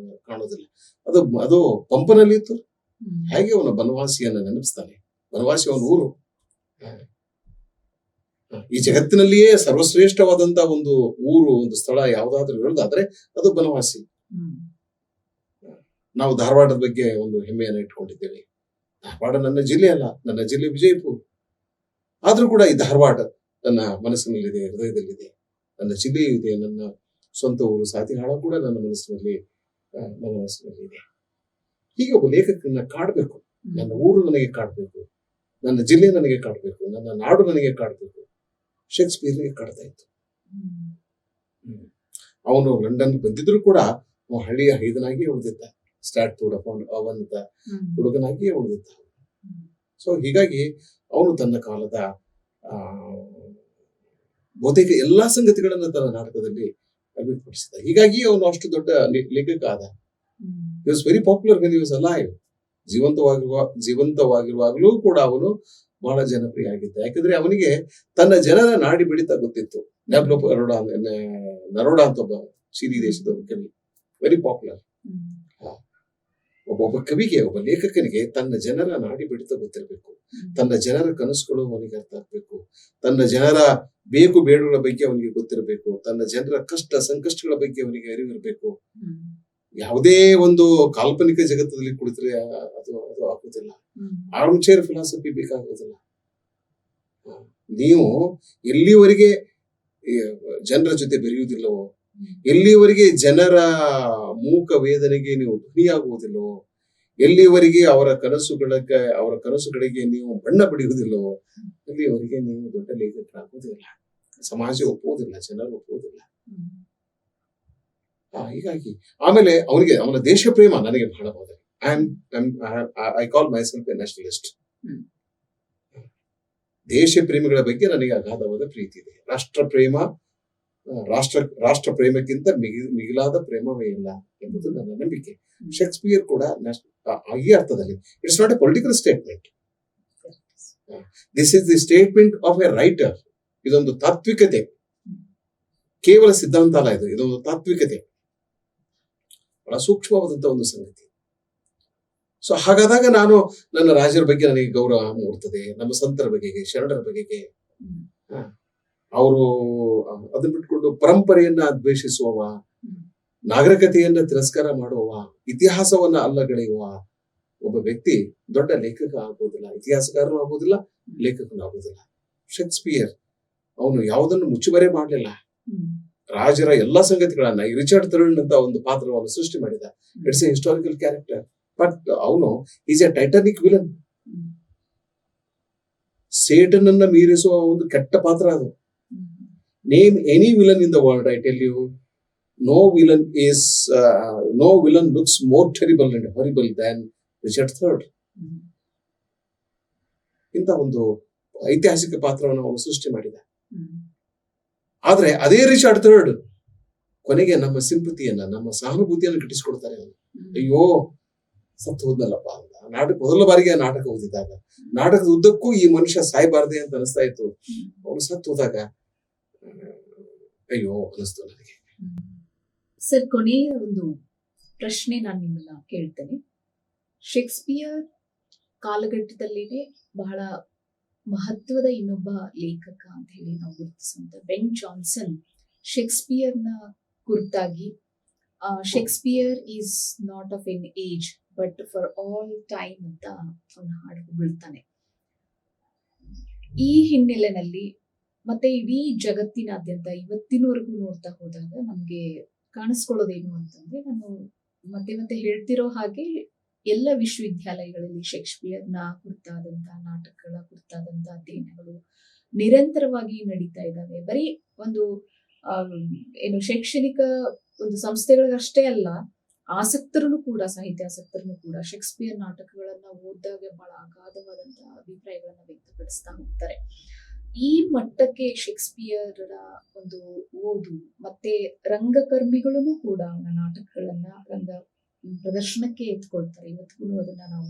ಕಾಣೋದಿಲ್ಲ. ಅದು ಪಂಪನಲ್ಲಿ ಇತ್ತು. ಹೇಗೆ ಅವನ ಬನವಾಸಿಯನ್ನ ನೆನಪಿಸ್ತಾನೆ. ಬನವಾಸಿ ಅವನ ಊರು. ಈ ಜಗತ್ತಿನಲ್ಲಿಯೇ ಸರ್ವಶ್ರೇಷ್ಠವಾದಂತ ಒಂದು ಊರು, ಒಂದು ಸ್ಥಳ ಯಾವ್ದಾದ್ರು ಹೇಳೋದಾದ್ರೆ ಅದು ಬನವಾಸಿ. ನಾವು ಧಾರವಾಡದ ಬಗ್ಗೆ ಒಂದು ಹೆಮ್ಮೆಯನ್ನು ಇಟ್ಕೊಂಡಿದ್ದೇವೆ. ಧಾರವಾಡ ನನ್ನ ಜಿಲ್ಲೆ ಅಲ್ಲ, ನನ್ನ ಜಿಲ್ಲೆ ವಿಜಯಪುರ. ಆದ್ರೂ ಕೂಡ ಈ ಧಾರವಾಡ ನನ್ನ ಮನಸ್ಸಿನಲ್ಲಿದೆ, ಹೃದಯದಲ್ಲಿದೆ. ನನ್ನ ಜಿಲ್ಲೆಯೂ ಇದೆ, ನನ್ನ ಸ್ವಂತ ಊರು ಸಾತಿಹಾಳ ಕೂಡ ನನ್ನ ಮನಸ್ಸಿನಲ್ಲಿ ಇದೆ. ಹೀಗೆ ಒಬ್ಬ ಲೇಖಕರನ್ನ ಕಾಡ್ಬೇಕು. ನನ್ನ ಊರು ನನಗೆ ಕಾಡ್ಬೇಕು, ನನ್ನ ಜಿಲ್ಲೆ ನನಗೆ ಕಾಡ್ಬೇಕು, ನನ್ನ ನಾಡು ನನಗೆ ಕಾಡ್ಬೇಕು. ಶೇಕ್ಸ್ಪಿಯರ್ಗೆ ಕಾಡ್ತಾ ಇತ್ತು. ಅವನು ಲಂಡನ್ ಬಂದಿದ್ರು ಕೂಡ ಅವನು ಹಳ್ಳಿಯ ಹೈದನಾಗಿ ಉಳಿದಿದ್ದ. ಸ್ಟ್ರಾಟ್ಫೋರ್ಡ್ ಅವನ್ ಹುಡುಗನಾಗಿಯೇ ಉಳಿದಿದ್ದ. ಸೊ ಹೀಗಾಗಿ ಅವನು ತನ್ನ ಕಾಲದ ಬಹುತೇಕ ಎಲ್ಲಾ ಸಂಗತಿಗಳನ್ನ ತನ್ನ ನಾಟಕದಲ್ಲಿ ಅಭಿವ್ಯಕ್ತಪಡಿಸಿದ. ಹೀಗಾಗಿ ಅವನು ಅಷ್ಟು ದೊಡ್ಡ ಲೇಖಕ ಆದ. He was very popular when he was alive. ಜೀವಂತವಾಗಿರುವಾಗಲೂ ಕೂಡ ಅವನು ಬಹಳ ಜನಪ್ರಿಯ ಆಗಿದ್ದ. ಯಾಕಂದ್ರೆ ಅವನಿಗೆ ತನ್ನ ಜನರ ನಾಡಿ ಬಿಡಿತ ಗೊತ್ತಿತ್ತು. ನರೋಡ ಅಂತ ಒಬ್ಬ ಚಿಲಿ ದೇಶದ ಒಬ್ಬ ಕವಿ, ವೆರಿ ಪಾಪ್ಯುಲರ್. ಒಬ್ಬ ಕವಿಗೆ, ಒಬ್ಬ ಲೇಖಕನಿಗೆ ತನ್ನ ಜನರ ನಾಡಿ ಬಿಡಿತ ಗೊತ್ತಿರಬೇಕು. ತನ್ನ ಜನರ ಕನಸುಗಳು ಅವನಿಗೆ ಅರ್ಥ ಆಗ್ಬೇಕು. ತನ್ನ ಜನರ ಬೇಕು ಬೇಡುಗಳ ಬಗ್ಗೆ ಅವನಿಗೆ ಗೊತ್ತಿರಬೇಕು. ತನ್ನ ಜನರ ಕಷ್ಟ ಸಂಕಷ್ಟಗಳ ಬಗ್ಗೆ ಅವನಿಗೆ ಅರಿವಿರಬೇಕು. ಯಾವುದೇ ಒಂದು ಕಾಲ್ಪನಿಕ ಜಗತ್ತದಲ್ಲಿ ಕುಳಿತರೆ ಅದು ಆಗುದಿಲ್ಲ. ಆರ್ಮ್ ಚೇರ್ ಫಿಲಾಸಫಿ ಬೇಕಾಗುವುದಿಲ್ಲ. ನೀವು ಎಲ್ಲಿವರೆಗೆ ಜನರ ಜೊತೆ ಬೆರೆಯುವುದಿಲ್ಲವೋ, ಎಲ್ಲಿವರೆಗೆ ಜನರ ಮೂಕ ವೇದನೆಗೆ ನೀವು ಧ್ವನಿಯಾಗುವುದಿಲ್ಲವೋ, ಎಲ್ಲಿವರೆಗೆ ಅವರ ಕನಸುಗಳಿಗೆ ನೀವು ಬಣ್ಣ ಬಡಿಯುವುದಿಲ್ಲವೋ, ಅಲ್ಲಿವರೆಗೆ ನೀವು ದೊಡ್ಡ ಲೇಖಕರಾಗುವುದಿಲ್ಲ. ಸಮಾಜ ಒಪ್ಪುವುದಿಲ್ಲ, ಜನರು ಒಪ್ಪುವುದಿಲ್ಲ. ಹೀಗಾಗಿ ಆಮೇಲೆ ಅವನ ದೇಶ ಪ್ರೇಮ ನನಗೆ ಬಹಳ ಮಾದರಿ. I call myself a nationalist. Hmm. ದೇಶ ಪ್ರೇಮಿಗಳ ಬಗ್ಗೆ ನನಗೆ ಅಗಾಧವಾದ ಪ್ರೀತಿ ಇದೆ. ರಾಷ್ಟ್ರ ಪ್ರೇಮಕ್ಕಿಂತ ಮಿಗಿಲಾದ ಪ್ರೇಮವೇ ಇಲ್ಲ ಎಂಬುದು ನನ್ನ ನಂಬಿಕೆ. ಶೇಕ್ಸ್ಪಿಯರ್ ಕೂಡ ಈ ಅರ್ಥದಲ್ಲಿ it's not A political statement, this is the statement of A writer. ಇದೊಂದು ತಾತ್ವಿಕತೆ, ಕೇವಲ ಸಿದ್ಧಾಂತ ಅಲ್ಲ, ಇದೊಂದು ತಾತ್ವಿಕತೆ, ಬಹಳ ಸೂಕ್ಷ್ಮವಾದಂತಹ ಒಂದು ಸಂಗತಿ. ಸೊ ಹಾಗಾದಾಗ ನಾನು ನನ್ನ ರಾಜರ ಬಗ್ಗೆ ನನಗೆ ಗೌರವ ಮೂಡ್ತದೆ, ನಮ್ಮ ಸಂತರ ಬಗೆಗೆ, ಶರಣರ ಬಗೆಗೆ. ಅವರು ಅದನ್ನ ಬಿಟ್ಕೊಂಡು ಪರಂಪರೆಯನ್ನ ದ್ವೇಷಿಸುವವ, ನಾಗರಿಕತೆಯನ್ನ ತಿರಸ್ಕಾರ ಮಾಡುವವ, ಇತಿಹಾಸವನ್ನ ಅಲ್ಲಗಳೆಯುವ ಒಬ್ಬ ವ್ಯಕ್ತಿ ದೊಡ್ಡ ಲೇಖಕ ಆಗೋದಿಲ್ಲ, ಇತಿಹಾಸಕಾರನು ಆಗೋದಿಲ್ಲ, ಲೇಖಕನು ಆಗೋದಿಲ್ಲ. ಶೇಕ್ಸ್ಪಿಯರ್ ಅವನು ಯಾವುದನ್ನು ಮುಚ್ಚುಮರೆ ಮಾಡಲಿಲ್ಲ. ರಾಜರ ಎಲ್ಲಾ ಸಂಗತಿಗಳನ್ನ, ಈ ರಿಚರ್ಡ್ ಥರ್ಡ್ ಅಂತ ಒಂದು ಪಾತ್ರವನ್ನು ಸೃಷ್ಟಿ ಮಾಡಿದ. It's a historical character, but ಅವನು is a titanic villain. Satan ಅನ್ನ ಮೀರಿಸುವ ಒಂದು ಕೆಟ್ಟ ಪಾತ್ರ ಅದು. Name any villain in the world, I tell you, no villain looks more terrible and horrible than Richard III. ಇಂಥ ಒಂದು ಐತಿಹಾಸಿಕ ಪಾತ್ರವನ್ನು ಅವನು ಸೃಷ್ಟಿ ಮಾಡಿದ. ಆದ್ರೆ ಅದೇ ರಿಚರ್ಡ್ III ಕೊನೆಗೆ ನಮ್ಮ ಸಿಂಪತಿಯನ್ನ, ನಮ್ಮ ಸಹಾನುಭೂತಿಯನ್ನು ಗಿಟ್ಟಿಸ್ಕೊಡ್ತಾರೆ. ಅವನು ಅಯ್ಯೋ ಸತ್ತು ಹೋದ್ನಲ್ಲಪ್ಪ ಅಂತ. ಮೊದಲ ಬಾರಿಗೆ ನಾಟಕ ಓದಿದಾಗ, ನಾಟಕದ ಉದ್ದಕ್ಕೂ ಈ ಮನುಷ್ಯ ಸಾಯ್ಬಾರ್ದೆ ಅಂತ ಅನಿಸ್ತಾ ಇತ್ತು. ಅವನು ಸತ್ತು ಹೋದಾಗ ಅಯ್ಯೋ ಅನಿಸ್ತು ನನಗೆ. ಸರ್, ಕೊನೆಯ ಒಂದು ಪ್ರಶ್ನೆ ನಾನು ನಿಮ್ಮನ್ನ ಕೇಳ್ತೇನೆ. ಶೇಕ್ಸ್ಪಿಯರ್ ಕಾಲಘಟ್ಟದಲ್ಲಿನೇ ಬಹಳ ಮಹತ್ವದ ಇನ್ನೊಬ್ಬ ಲೇಖಕ ಅಂತ ಹೇಳಿ ನಾವು ಗುರುತಿಸುವಂತ ಬೆನ್ ಜಾನ್ಸನ್ ಶೇಕ್ಸ್ಪಿಯರ್ನ ಕುರಿತಾಗಿ Shakespeare is not of N age but for all time ಅಂತ ಅವನು ಹಾಡು ಬೀಳ್ತಾನೆ. ಈ ಹಿನ್ನೆಲೆಯಲ್ಲಿ ಮತ್ತೆ ಇಡೀ ಜಗತ್ತಿನಾದ್ಯಂತ ಇವತ್ತಿನವರೆಗೂ ನೋಡ್ತಾ ಹೋದಾಗ ನಮ್ಗೆ ಕಾಣಿಸ್ಕೊಳ್ಳೋದೇನು ಅಂತಂದ್ರೆ, ನಾನು ಮತ್ತೆ ಮತ್ತೆ ಹೇಳ್ತಿರೋ ಹಾಗೆ ಎಲ್ಲ ವಿಶ್ವವಿದ್ಯಾಲಯಗಳಲ್ಲಿ ಶೇಕ್ಸ್ಪಿಯರ್ನ ಕುರಿತಾದಂತಹ ನಾಟಕಗಳ ಕುರಿತಾದಂತಹ ಅಧ್ಯಯನಗಳು ನಿರಂತರವಾಗಿ ನಡೀತಾ ಇದ್ದಾವೆ. ಬರೀ ಒಂದು ಏನು ಶೈಕ್ಷಣಿಕ ಒಂದು ಸಂಸ್ಥೆಗಳಿಗಷ್ಟೇ ಅಲ್ಲ, ಆಸಕ್ತರು ಕೂಡ, ಸಾಹಿತ್ಯ ಆಸಕ್ತರು ಕೂಡ ಶೇಕ್ಸ್ಪಿಯರ್ ನಾಟಕಗಳನ್ನ ಓದಿದಾಗ ಬಹಳ ಅಗಾಧವಾದಂತಹ ಅಭಿಪ್ರಾಯಗಳನ್ನ ವ್ಯಕ್ತಪಡಿಸ್ತಾ ಹೋಗ್ತಾರೆ. ಈ ಮಟ್ಟಕ್ಕೆ ಶೇಕ್ಸ್ಪಿಯರ್ ಒಂದು ಓದು ಮತ್ತೆ ರಂಗಕರ್ಮಿಗಳು ಕೂಡ ಅವನ ನಾಟಕಗಳನ್ನ ರಂಗ ಪ್ರದರ್ಶನಕ್ಕೆ ಎತ್ಕೊಳ್ತಾರೆ. ಇವತ್ತಿಗೂ ಅದನ್ನ ನಾವು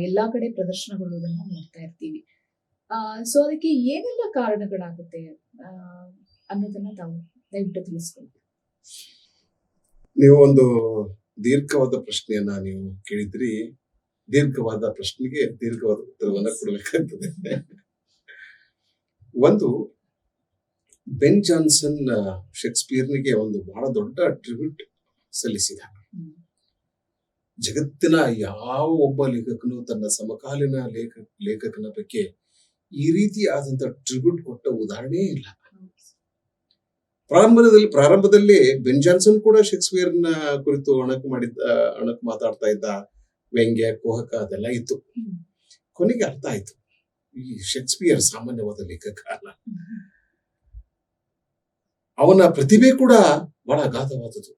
ಎಲ್ಲಾ ಕಡೆ ಪ್ರದರ್ಶನಗೊಳ್ಳುವುದನ್ನ ನೋಡ್ತಾ ಇರ್ತೀವಿ. ಸೊ ಅದಕ್ಕೆ ಏನೆಲ್ಲ ಕಾರಣಗಳಾಗುತ್ತೆ ಅನ್ನೋದನ್ನ ತಾವು ದಯವಿಟ್ಟು ತಿಳಿಸ್ಕೊಳ್ತೀವಿ. ನೀವು ಒಂದು ದೀರ್ಘವಾದ ಪ್ರಶ್ನೆಯನ್ನ ನೀವು ಕೇಳಿದ್ರಿ. ದೀರ್ಘವಾದ ಪ್ರಶ್ನೆಗೆ ದೀರ್ಘವಾದ ಉತ್ತರವನ್ನ ಕೊಡಬೇಕಾಗ್ತದೆ. ಒಂದು, ಬೆನ್ ಜಾನ್ಸನ್ ಶೇಕ್ಸ್ಪಿಯರ್ನಿಗೆ ಒಂದು ಬಹಳ ದೊಡ್ಡ ಟ್ರಿಬ್ಯೂಟ್ ಸಲ್ಲಿಸಿದ. ಜಗತ್ತಿನ ಯಾವ ಒಬ್ಬ ಲೇಖಕನು ತನ್ನ ಸಮಕಾಲೀನ ಲೇಖಕನ ಬಗ್ಗೆ ಈ ರೀತಿಯಾದಂತ ಟ್ರಿಬ್ಯೂಟ್ ಕೊಟ್ಟ ಉದಾಹರಣೆ ಇಲ್ಲ. ಪ್ರಾರಂಭದಲ್ಲಿ ಬೆನ್ ಜಾನ್ಸನ್ ಕೂಡ ಶೇಕ್ಸ್ಪಿಯರ್ನ ಕುರಿತು ಅಣಕು ಮಾತಾಡ್ತಾ ಇದ್ದ, ವ್ಯಂಗ್ಯ, ಕುಹಕ ಅದೆಲ್ಲ ಇತ್ತು. ಕೊನೆಗೆ ಅರ್ಥ ಆಯ್ತು, ಈ ಶೇಕ್ಸ್ಪಿಯರ್ ಸಾಮಾನ್ಯವಾದ ಲೇಖಕ ಅಲ್ಲ. ಅವನ ಪ್ರತಿಭೆ ಕೂಡ ಬಹಳ ಅಗಾಧವಾದದ್ದು.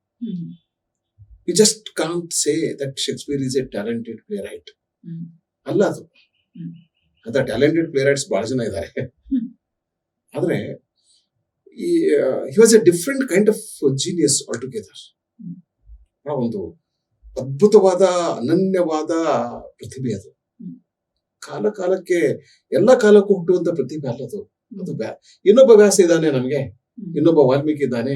You just can't say that Shakespeare is a talented playwright. ಅಲ್ಲ, ಅದು ಅಂತ ಟ್ಯಾಲೆಂಟೆಡ್ ಪ್ಲೇ ರೈಟ್ಸ್ ಬಹಳ ಜನ ಇದ್ದಾರೆ. ಆದ್ರೆ he was a different kind of genius altogether. ಒಂದು ಅದ್ಭುತವಾದ, ಅನನ್ಯವಾದ ಪ್ರತಿಭೆ ಅದು. ಕಾಲಕ್ಕೆ ಎಲ್ಲ ಕಾಲಕ್ಕೂ ಹುಟ್ಟುವಂತ ಪ್ರತಿಭೆ ಅಲ್ಲದು. ಅದು ಇನ್ನೊಬ್ಬ ವ್ಯಾಸ ಇದ್ದಾನೆ ನಮ್ಗೆ, ಇನ್ನೊಬ್ಬ ವಾಲ್ಮೀಕಿ ಇದ್ದಾನೆ,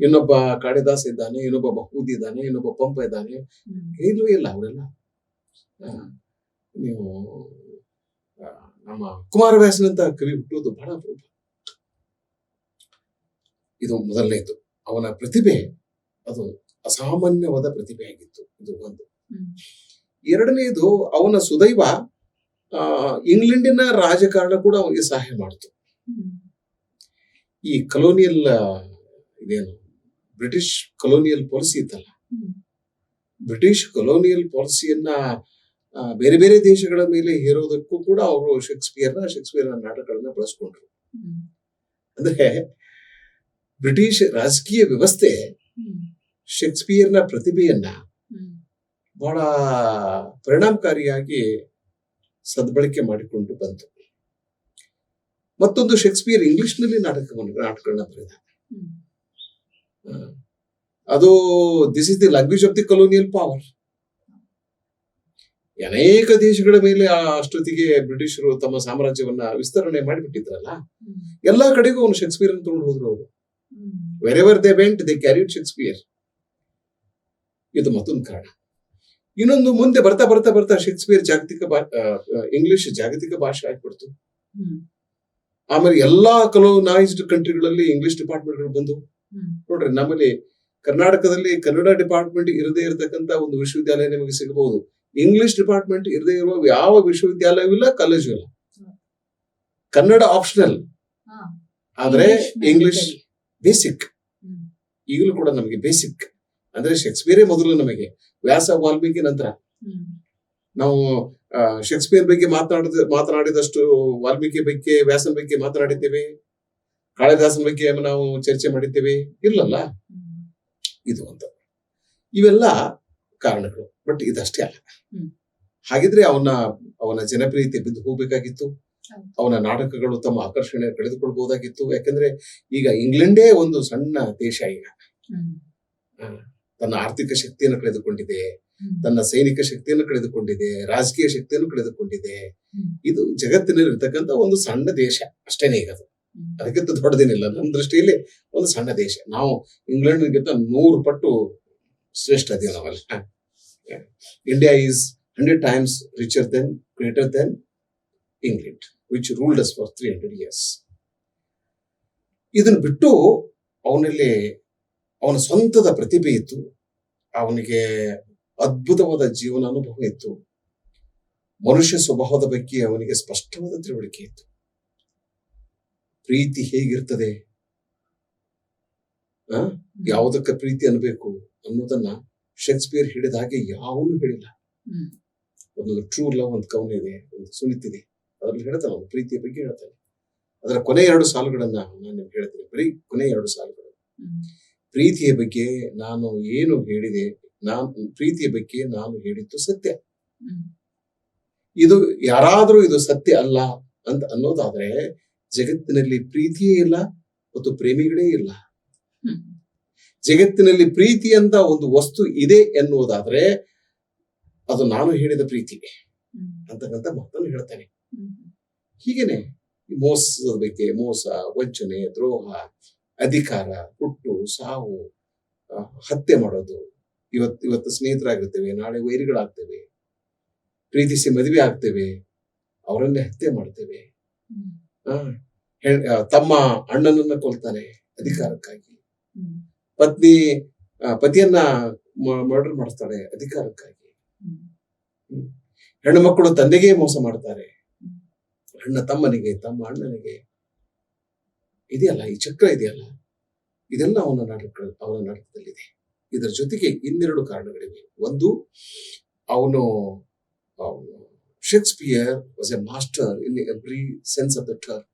ಇನ್ನೊಬ್ಬ ಕಾಳಿದಾಸ ಇದ್ದಾನೆ, ಇನ್ನೊಬ್ಬ ಬಹೂದಿ ಇದ್ದಾನೆ, ಇನ್ನೊಬ್ಬ ಪಂಪ ಇದ್ದಾನೆ. ಏನೂ ಇಲ್ಲ ಅವರೆಲ್ಲ. ನೀವು ನಮ್ಮ ಕುಮಾರವ್ಯಾಸನಂತ ಕವಿ ಹುಟ್ಟುವುದು ಬಹಳ ಅಪರೂಪ. ಇದು ಮೊದಲನೇದು. ಅವನ ಪ್ರತಿಭೆ ಅದು ಅಸಾಮಾನ್ಯವಾದ ಪ್ರತಿಭೆ ಆಗಿತ್ತು. ಇದು ಒಂದು. ಎರಡನೇದು, ಅವನ ಸುದೈವ ಇಂಗ್ಲೆಂಡಿನ ರಾಜಕಾರಣ ಕೂಡ ಅವನಿಗೆ ಸಹಾಯ ಮಾಡಿತು. ಈ ಕಲೋನಿಯಲ್ ಇದೇನು ಬ್ರಿಟಿಷ್ ಕಲೋನಿಯಲ್ ಪಾಲಿಸಿ ಇತ್ತಲ್ಲ, ಬ್ರಿಟಿಷ್ ಕಲೋನಿಯಲ್ ಪಾಲಿಸಿಯನ್ನ ಬೇರೆ ಬೇರೆ ದೇಶಗಳ ಮೇಲೆ ಹೇರೋದಕ್ಕೂ ಕೂಡ ಅವರು ಶೇಕ್ಸ್ಪಿಯರ್ನ ನಾಟಕಗಳನ್ನ ಬಳಸ್ಕೊಂಡ್ರು. ಅಂದ್ರೆ ಬ್ರಿಟಿಷ್ ರಾಜಕೀಯ ವ್ಯವಸ್ಥೆ ಶೇಕ್ಸ್ಪಿಯರ್ನ ಪ್ರತಿಭೆಯನ್ನ ಬಹಳ ಪರಿಣಾಮಕಾರಿಯಾಗಿ ಸದ್ಬಳಕೆ ಮಾಡಿಕೊಂಡು ಬಂತು. ಮತ್ತೊಂದು ಶೇಕ್ಸ್ಪಿಯರ್ ಇಂಗ್ಲಿಷ್ನಲ್ಲಿ ನಾಟಕಗಳನ್ನ ಬರೆದ. ಅದು this is the language of the colonial power. ಅನೇಕ ದೇಶಗಳ ಮೇಲೆ ಅಷ್ಟೊತ್ತಿಗೆ ಬ್ರಿಟಿಷರು ತಮ್ಮ ಸಾಮ್ರಾಜ್ಯವನ್ನ ವಿಸ್ತರಣೆ ಮಾಡಿಬಿಟ್ಟಿದ್ರಲ್ಲ, ಎಲ್ಲಾ ಕಡೆಗೂ ಅವನು ಶೇಕ್ಸ್ಪಿಯರ್ ಅನ್ನು ತಗೊಂಡು ಹೋದ್ರು ಅವರು. Wherever they went they carried Shakespeare. ಇದು ಮತ್ತೊಂದು ಕಾರಣ. ಇನ್ನೊಂದು, ಮುಂದೆ ಬರ್ತಾ ಬರ್ತಾ ಬರ್ತಾ ಶೇಕ್ಸ್ಪಿಯರ್ ಇಂಗ್ಲಿಷ್ ಜಾಗತಿಕ ಭಾಷೆ ಆಗ್ಬಿಡ್ತು. ಆಮೇಲೆ ಎಲ್ಲಾ ಕಲೋನೈಸ್ಡ್ ಕಂಟ್ರಿಗಳಲ್ಲಿ ಇಂಗ್ಲಿಷ್ ಡಿಪಾರ್ಟ್ಮೆಂಟ್ಗಳು ಬಂದು ನೋಡ್ರಿ, ನಮ್ಮಲ್ಲಿ ಕರ್ನಾಟಕದಲ್ಲಿ ಕನ್ನಡ ಡಿಪಾರ್ಟ್ಮೆಂಟ್ ಇರದೇ ಇರತಕ್ಕಂತ ಒಂದು ವಿಶ್ವವಿದ್ಯಾಲಯ ನಿಮಗೆ ಸಿಗಬಹುದು. ಇಂಗ್ಲಿಷ್ ಡಿಪಾರ್ಟ್ಮೆಂಟ್ ಇರದೇ ಇರುವ ಯಾವ ವಿಶ್ವವಿದ್ಯಾಲಯವಿಲ್ಲ, ಕಾಲೇಜು ಇಲ್ಲ. ಕನ್ನಡ ಆಪ್ಷನಲ್, ಆದ್ರೆ ಇಂಗ್ಲಿಷ್ ಬೇಸಿಕ್. ಈಗಲೂ ಕೂಡ ನಮಗೆ ಬೇಸಿಕ್ ಅಂದ್ರೆ ಶೇಕ್ಸ್ಪಿಯರೇ ಮೊದಲು, ನಮಗೆ ವ್ಯಾಸ ವಾಲ್ಮೀಕಿ ನಂತರ. ನಾವು ಶೇಕ್ಸ್ಪಿಯರ್ ಬಗ್ಗೆ ಮಾತನಾಡಿದಷ್ಟು ವಾಲ್ಮೀಕಿ ಬಗ್ಗೆ, ವ್ಯಾಸನ ಬಗ್ಗೆ ಮಾತನಾಡಿದ್ದೇವೆ? ಕಾಳಿದಾಸನ ಬಗ್ಗೆ ನಾವು ಚರ್ಚೆ ಮಾಡಿದ್ದೇವೆ? ಇಲ್ಲಲ್ಲ. ಇದು ಅಂತ ಇವೆಲ್ಲ ಕಾರಣಗಳು. ಬಟ್ ಇದಷ್ಟೇ ಅಲ್ಲ. ಹಾಗಿದ್ರೆ ಅವನ ಜನಪ್ರಿಯತೆ ಬಿದ್ದು ಹೋಗ್ಬೇಕಾಗಿತ್ತು. ಅವನ ನಾಟಕಗಳು ತಮ್ಮ ಆಕರ್ಷಣೆ ಕಳೆದುಕೊಳ್ಬಹುದಾಗಿತ್ತು. ಯಾಕಂದ್ರೆ ಈಗ ಇಂಗ್ಲೆಂಡೇ ಒಂದು ಸಣ್ಣ ದೇಶ, ಈಗ ತನ್ನ ಆರ್ಥಿಕ ಶಕ್ತಿಯನ್ನು ಕಳೆದುಕೊಂಡಿದೆ, ತನ್ನ ಸೈನಿಕ ಶಕ್ತಿಯನ್ನು ಕಳೆದುಕೊಂಡಿದೆ, ರಾಜಕೀಯ ಶಕ್ತಿಯನ್ನು ಕಳೆದುಕೊಂಡಿದೆ. ಇದು ಜಗತ್ತಿನಲ್ಲಿ ಇರ್ತಕ್ಕಂಥ ಒಂದು ಸಣ್ಣ ದೇಶ ಅಷ್ಟೇನೆ. ಈಗ ಅದಕ್ಕಿಂತ ದೊಡ್ಡದೇನಿಲ್ಲ ನಮ್ಮ ದೃಷ್ಟಿಯಲ್ಲಿ. ಒಂದು ಸಣ್ಣ ದೇಶ. ನಾವು ಇಂಗ್ಲೆಂಡ್ಗಿಂತ 100 ಪಟ್ಟು ಶ್ರೇಷ್ಠ ಅದೇವು ನಾವಲ್ಲ. India is 100 times richer than, greater than England, which ruled us for 300 years. ಇದನ್ನು ಬಿಟ್ಟು ಅವನಲ್ಲಿ ಅವನ ಸ್ವಂತದ ಪ್ರತಿಭೆ ಇತ್ತು. ಅವನಿಗೆ ಅದ್ಭುತವಾದ ಜೀವನ ಅನುಭವ ಇತ್ತು. ಮನುಷ್ಯ ಸ್ವಭಾವದ ಬಗ್ಗೆ ಅವನಿಗೆ ಸ್ಪಷ್ಟವಾದ ತಿಳುವಳಿಕೆ ಇತ್ತು. ಪ್ರೀತಿ ಹೇಗಿರ್ತದೆ, ಯಾವುದಕ್ಕೆ ಪ್ರೀತಿ ಅನ್ಬೇಕು ಅನ್ನೋದನ್ನ ಶೇಕ್ಸ್ಪಿಯರ್ ಹೇಳಿದ ಹಾಗೆ ಯಾವನು ಹೇಳಿಲ್ಲ. ಒಂದು ಟ್ರೂ ಲವ್ ಅಂತ ಕವನ ಇದೆ, ಒಂದು ಸುನಿತಿದೆ, ಅದ್ರಲ್ಲಿ ಹೇಳ್ತಾನೆ, ಒಂದು ಪ್ರೀತಿಯ ಬಗ್ಗೆ ಹೇಳ್ತಾನೆ. ಅದರ ಕೊನೆ 2 ಸಾಲುಗಳನ್ನ ನಾನು ನಿಮ್ಗೆ ಹೇಳ್ತೀನಿ. ಬರೀ ಕೊನೆ 2 ಸಾಲುಗಳು. ಪ್ರೀತಿಯ ಬಗ್ಗೆ ನಾನು ಏನು ಹೇಳಿದೆ, ಪ್ರೀತಿಯ ಬಗ್ಗೆ ನಾನು ಹೇಳಿದ್ದು ಸತ್ಯ. ಇದು ಯಾರಾದ್ರೂ ಇದು ಸತ್ಯ ಅಲ್ಲ ಅಂತ ಅನ್ನೋದಾದ್ರೆ ಜಗತ್ತಿನಲ್ಲಿ ಪ್ರೀತಿಯೇ ಇಲ್ಲ ಮತ್ತು ಪ್ರೇಮಿಗಳೇ ಇಲ್ಲ. ಜಗತ್ತಿನಲ್ಲಿ ಪ್ರೀತಿ ಅಂತ ಒಂದು ವಸ್ತು ಇದೆ ಎನ್ನುವುದಾದ್ರೆ ಅದು ನಾನು ಹೇಳಿದ ಪ್ರೀತಿ ಅಂತಕ್ಕಂಥ ಮಾತನ್ನು ಹೇಳ್ತಾನೆ. ಹೀಗೇನೆ ಮೋಸದ ಬಗ್ಗೆ, ಮೋಸ, ವಂಚನೆ, ದ್ರೋಹ, ಅಧಿಕಾರ, ಹುಟ್ಟು, ಸಾವು, ಹತ್ಯೆ ಮಾಡೋದು. ಇವತ್ತು ಸ್ನೇಹಿತರಾಗಿರ್ತೇವೆ, ನಾಳೆ ವೈರಿಗಳಾಗ್ತೇವೆ. ಪ್ರೀತಿಸಿ ಮದುವೆ ಆಗ್ತೇವೆ, ಅವರನ್ನೇ ಹತ್ಯೆ ಮಾಡ್ತೇವೆ. ತಮ್ಮ ಅಣ್ಣನನ್ನ ಕೊಲ್ತಾನೆ ಅಧಿಕಾರಕ್ಕಾಗಿ. ಪತಿಯನ್ನ ಮರ್ಡರ್ ಮಾಡಿಸ್ತಾಳೆ ಅಧಿಕಾರಕ್ಕಾಗಿ. ಹೆಣ್ಣು ಮಕ್ಕಳು ತಂದೆಗೆ ಮೋಸ ಮಾಡ್ತಾರೆ, ಅಣ್ಣ ತಮ್ಮನಿಗೆ, ತಮ್ಮ ಅಣ್ಣನಿಗೆ. ಇದೆಯಲ್ಲ, ಈ ಚಕ್ರ ಇದೆಯಲ್ಲ, ಇದೆಲ್ಲ ಅವನ ನಾಟಕದಲ್ಲಿದೆ. ಇದರ ಜೊತೆಗೆ ಇನ್ನೆರಡು ಕಾರಣಗಳಿವೆ. ಒಂದು, ಅವನು Shakespeare was A master in every sense of the term.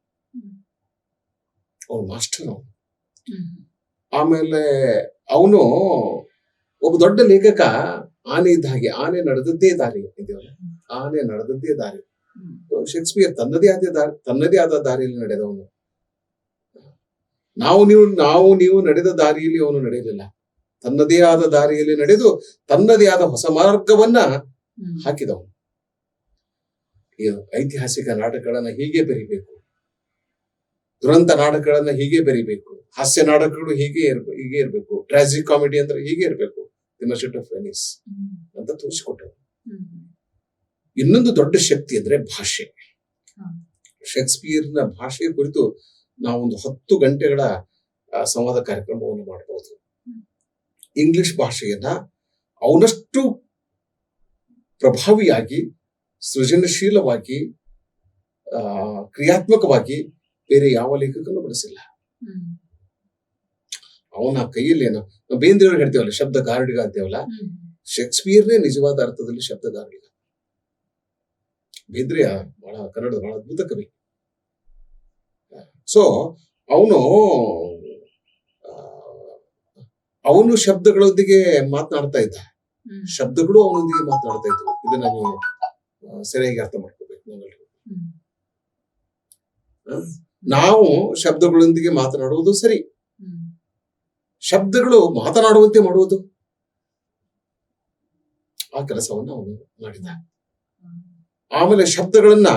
ಅವನು ಮಾಸ್ಟರ್ ಅವನು. ಆಮೇಲೆ ಅವನು ಒಬ್ಬ ದೊಡ್ಡ ಲೇಖಕ. ಆನೆ ಇದ್ದ ಹಾಗೆ, ಆನೆ ನಡೆದದ್ದೇ ದಾರಿ ಇದೆಯಲ್ಲ, ಆನೆ ನಡೆದದ್ದೇ ದಾರಿ. ಶೇಕ್ಸ್ಪಿಯರ್ ತನ್ನದೇ ಆದ ದಾರಿಯಲ್ಲಿ ನಡೆದವನು. ನಾವು ನೀವು ನಡೆದ ದಾರಿಯಲ್ಲಿ ಅವನು ನಡೆಯಲಿಲ್ಲ. ತನ್ನದೇ ಆದ ದಾರಿಯಲ್ಲಿ ನಡೆದು ತನ್ನದೇ ಆದ ಹೊಸ ಮಾರ್ಗವನ್ನ ಹಾಕಿದವನು. ಐತಿಹಾಸಿಕ ನಾಟಕಗಳನ್ನ ಹೀಗೆ ಬರಿಬೇಕು, ದುರಂತ ನಾಟಕಗಳನ್ನ ಹೀಗೆ ಬರಿಬೇಕು, ಹಾಸ್ಯ ನಾಟಕಗಳು ಹೀಗೆ ಇರಬೇಕು, ಟ್ರಾಜಿಕ್ ಕಾಮಿಡಿ ಅಂದ್ರೆ ಹೀಗೆ ಇರಬೇಕು, ದಿ ಮರ್ಚೆಂಟ್ ಆಫ್ ವೆನಿಸ್ ಅಂತ ತೋರಿಸಿಕೊಟ್ಟರು. ಇನ್ನೊಂದು ದೊಡ್ಡ ಶಕ್ತಿ ಅಂದ್ರೆ ಭಾಷೆ. ಶೇಕ್ಸ್ಪಿಯರ್ನ ಭಾಷೆಯ ಕುರಿತು ನಾವೊಂದು 10 ಗಂಟೆಗಳ ಸಂವಾದ ಕಾರ್ಯಕ್ರಮವನ್ನು ಮಾಡಬಹುದು. ಇಂಗ್ಲಿಷ್ ಭಾಷೆಯನ್ನ ಅವನಷ್ಟು ಪ್ರಭಾವಿಯಾಗಿ, ಸೃಜನಶೀಲವಾಗಿ, ಕ್ರಿಯಾತ್ಮಕವಾಗಿ ಬೇರೆ ಯಾವ ಲೇಖಕನೂ ಬಳಸಿಲ್ಲ. ಅವನ ಕೈಯಲ್ಲಿ ನಾವು ಬೇಂದ್ರೆಯವ್ರು ಹೇಳ್ತೇವಲ್ಲ, ಶಬ್ದ ಗಾರುಡಿಗ ಅಂತೇವಲ್ಲ, ಶೇಕ್ಸ್ಪಿಯರ್ನೇ ನಿಜವಾದ ಅರ್ಥದಲ್ಲಿ ಶಬ್ದ ಗಾರುಡಿಗ. ಬೇಂದ್ರೆಯ ಕನ್ನಡದ ಬಹಳ ಅದ್ಭುತ ಕವಿ. ಸೊ ಅವನು ಶಬ್ದಗಳೊಂದಿಗೆ ಮಾತನಾಡ್ತಾ ಇದ್ದ. ಶಬ್ದಗಳು ಅವನೊಂದಿಗೆ ಮಾತನಾಡ್ತಾ ಇದ್ವು. ಇದನ್ನ ನೀವು ಸರಿಯಾಗಿ ಅರ್ಥ ಮಾಡ್ಕೋಬೇಕು ನಾವೆಲ್ಲರೂ. ನಾವು ಶಬ್ದಗಳೊಂದಿಗೆ ಮಾತನಾಡುವುದು ಸರಿ, ಶಬ್ದಗಳು ಮಾತನಾಡುವಂತೆ ಮಾಡುವುದು ಆ ಕೆಲಸವನ್ನ ಅವನು ಮಾಡಿದ. ಆಮೇಲೆ ಶಬ್ದಗಳನ್ನ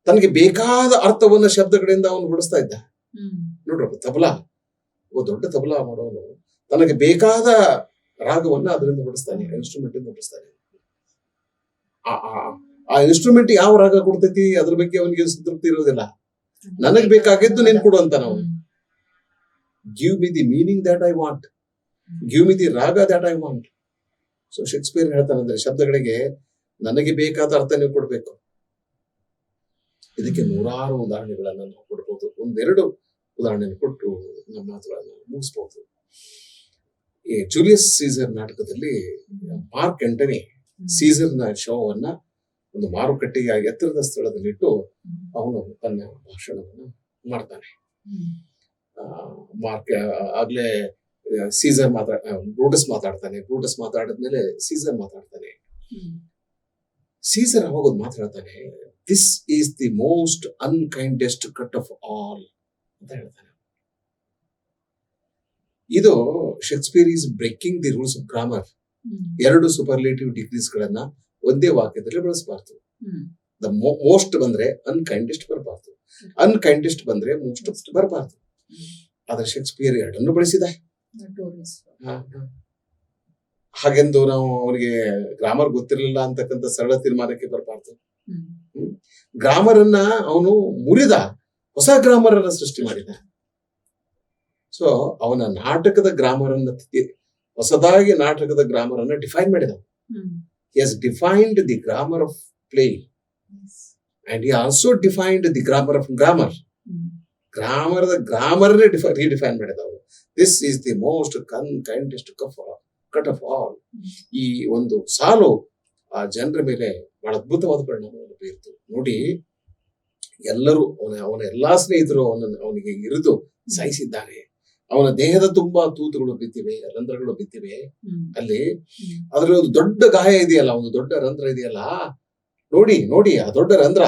ತನಗೆ ಬೇಕಾದ ಅರ್ಥವನ್ನ ಶಬ್ದಗಳಿಂದ ಅವನು ಹೊಡಿಸ್ತಾ ಇದ್ದ. ನೋಡ್ರಪ್ಪ, ತಬಲಾ, ದೊಡ್ಡ ತಬಲಾ ಮಾಡೋನು ತನಗೆ ಬೇಕಾದ ರಾಗವನ್ನ ಅದರಿಂದ ಹೊಡಿಸ್ತಾನೆ, ಇನ್ಸ್ಟ್ರೂಮೆಂಟ್ ಇಂದ ಹೊಡಿಸ್ತಾನೆ. ಆ ಇನ್ಸ್ಟ್ರೂಮೆಂಟ್ ಯಾವ ರಾಗ ಕೊಡ್ತೈತಿ ಅದ್ರ ಬಗ್ಗೆ ಅವನಿಗೆ ಸಂತೃಪ್ತಿ ಇರೋದಿಲ್ಲ. ನನಗ್ ಬೇಕಾಗಿದ್ದು ನೀನ್ ಕೊಡು ಅಂತ ನಾವು. Give me the meaning that I want, give me the raga that I want. So Shakespeare ಹೇಳ್ತಾನಂದ್ರೆ ಶಬ್ದಗಳಿಗೆ ನನಗೆ ಬೇಕಾದ ಅರ್ಥ ನೀವು ಕೊಡ್ಬೇಕು. ಇದಕ್ಕೆ ನೂರಾರು ಉದಾಹರಣೆಗಳನ್ನ ನಾವು ಕೊಡ್ಬೋದು. ಒಂದೆರಡು ಉದಾಹರಣೆ ಕೊಟ್ಟು ನಮ್ಮ ಮಾತುಗಳನ್ನು ಮುಗಿಸ್ಬೋದು. ಈ ಜೂಲಿಯಸ್ ಸೀಸರ್ ನಾಟಕದಲ್ಲಿ ಮಾರ್ಕ್ ಆಂಟನಿ ಸೀಸರ್ನ ಶವವನ್ನ ಒಂದು ಮಾರುಕಟ್ಟೆಯ ಎತ್ತರದ ಸ್ಥಳದಲ್ಲಿಟ್ಟು ಅವನು ತನ್ನ ಭಾಷಣವನ್ನು ಮಾಡ್ತಾನೆ. ಮಾರ್ಕ್ ಆಗ್ಲೇ ಸೀಸರ್ ಬ್ರೂಟಸ್ ಮಾತಾಡ್ತಾನೆ. ಬ್ರೂಟಸ್ ಮಾತಾಡಿದ್ಮೇಲೆ ಸೀಸರ್ ಮಾತಾಡ್ತಾನೆ. ಸೀಸರ್ ಅವಾಗೊಂದು ಮಾತಾಡ್ತಾನೆ, this is the most unkindest cut of all ಅಂತ ಹೇಳ್ತಾನೆ. ಇದು Shakespeare is breaking the rules of grammar. ಎರಡು ಸೂಪರ್ಲೇಟಿವ್ ಡಿಗ್ರೀಸ್ ಗಳನ್ನ ಒಂದೇ ವಾಕ್ಯದಲ್ಲಿ ಬಳಸಬಾರ್ದು. ದ ಮೋಸ್ಟ್ ಬಂದ್ರೆ ಅನ್ಕೈಂಡೆಸ್ಟ್ ಬರಬಾರ್ದು, ಅನ್ಕೈಂಡೆಸ್ಟ್ ಬಂದ್ರೆ ಮೋಸ್ಟ್ ಬರಬಾರ್ದು. ಆದ್ರೆ ಶೇಕ್ಸ್ಪಿಯರ್ ಎರಡನ್ನು ಬಳಸಿದ. ಹಾಗೆಂದು ನಾವು ಅವನಿಗೆ ಗ್ರಾಮರ್ ಗೊತ್ತಿರಲಿಲ್ಲ ಅಂತಕ್ಕಂಥ ಸರಳ ತೀರ್ಮಾನಕ್ಕೆ ಬರಬಾರ್ದು. ಗ್ರಾಮರ್ ಅನ್ನ ಅವನು ಮುರಿದ, ಹೊಸ ಗ್ರಾಮರ್ ಅನ್ನ ಸೃಷ್ಟಿ ಮಾಡಿದ. ಸೊ ಅವನ ನಾಟಕದ ಗ್ರಾಮರ್ ಅನ್ನ ಹೊಸದಾಗಿ ನಾಟಕದ ಗ್ರಾಮರ್ ಅನ್ನ ಡಿಫೈನ್ ಮಾಡಿದ. He has defined the grammar of play, and he also defined the grammar of grammar. Grammar redefine ಮಾಡಿದ ಅವರು. This is the most kindest cut of all. ಈ ಒಂದು ಸಾಲು ಆ ಜನರ ಮೇಲೆ ಬಹಳ ಅದ್ಭುತವಾದ ಪರಿಣಾಮವನ್ನು ಬೀರ್ತು. ನೋಡಿ, ಎಲ್ಲರೂ ಅವನ ಎಲ್ಲಾ ಸ್ನೇಹಿತರು ಅವನಿಗೆ ಇರಿದು ಸಾಯಿಸಿದ್ದಾನೆ. ಅವನ ದೇಹದ ತುಂಬಾ ತೂತುಗಳು ಬಿದ್ದಿವೆ, ರಂಧ್ರಗಳು ಬಿದ್ದಿವೆ. ಅಲ್ಲಿ ಅದ್ರಲ್ಲಿ ಒಂದು ದೊಡ್ಡ ಗಾಯ ಇದೆಯಲ್ಲ, ಒಂದು ದೊಡ್ಡ ರಂಧ್ರ ಇದೆಯಲ್ಲ, ನೋಡಿ ನೋಡಿ ಆ ದೊಡ್ಡ ರಂಧ್ರ.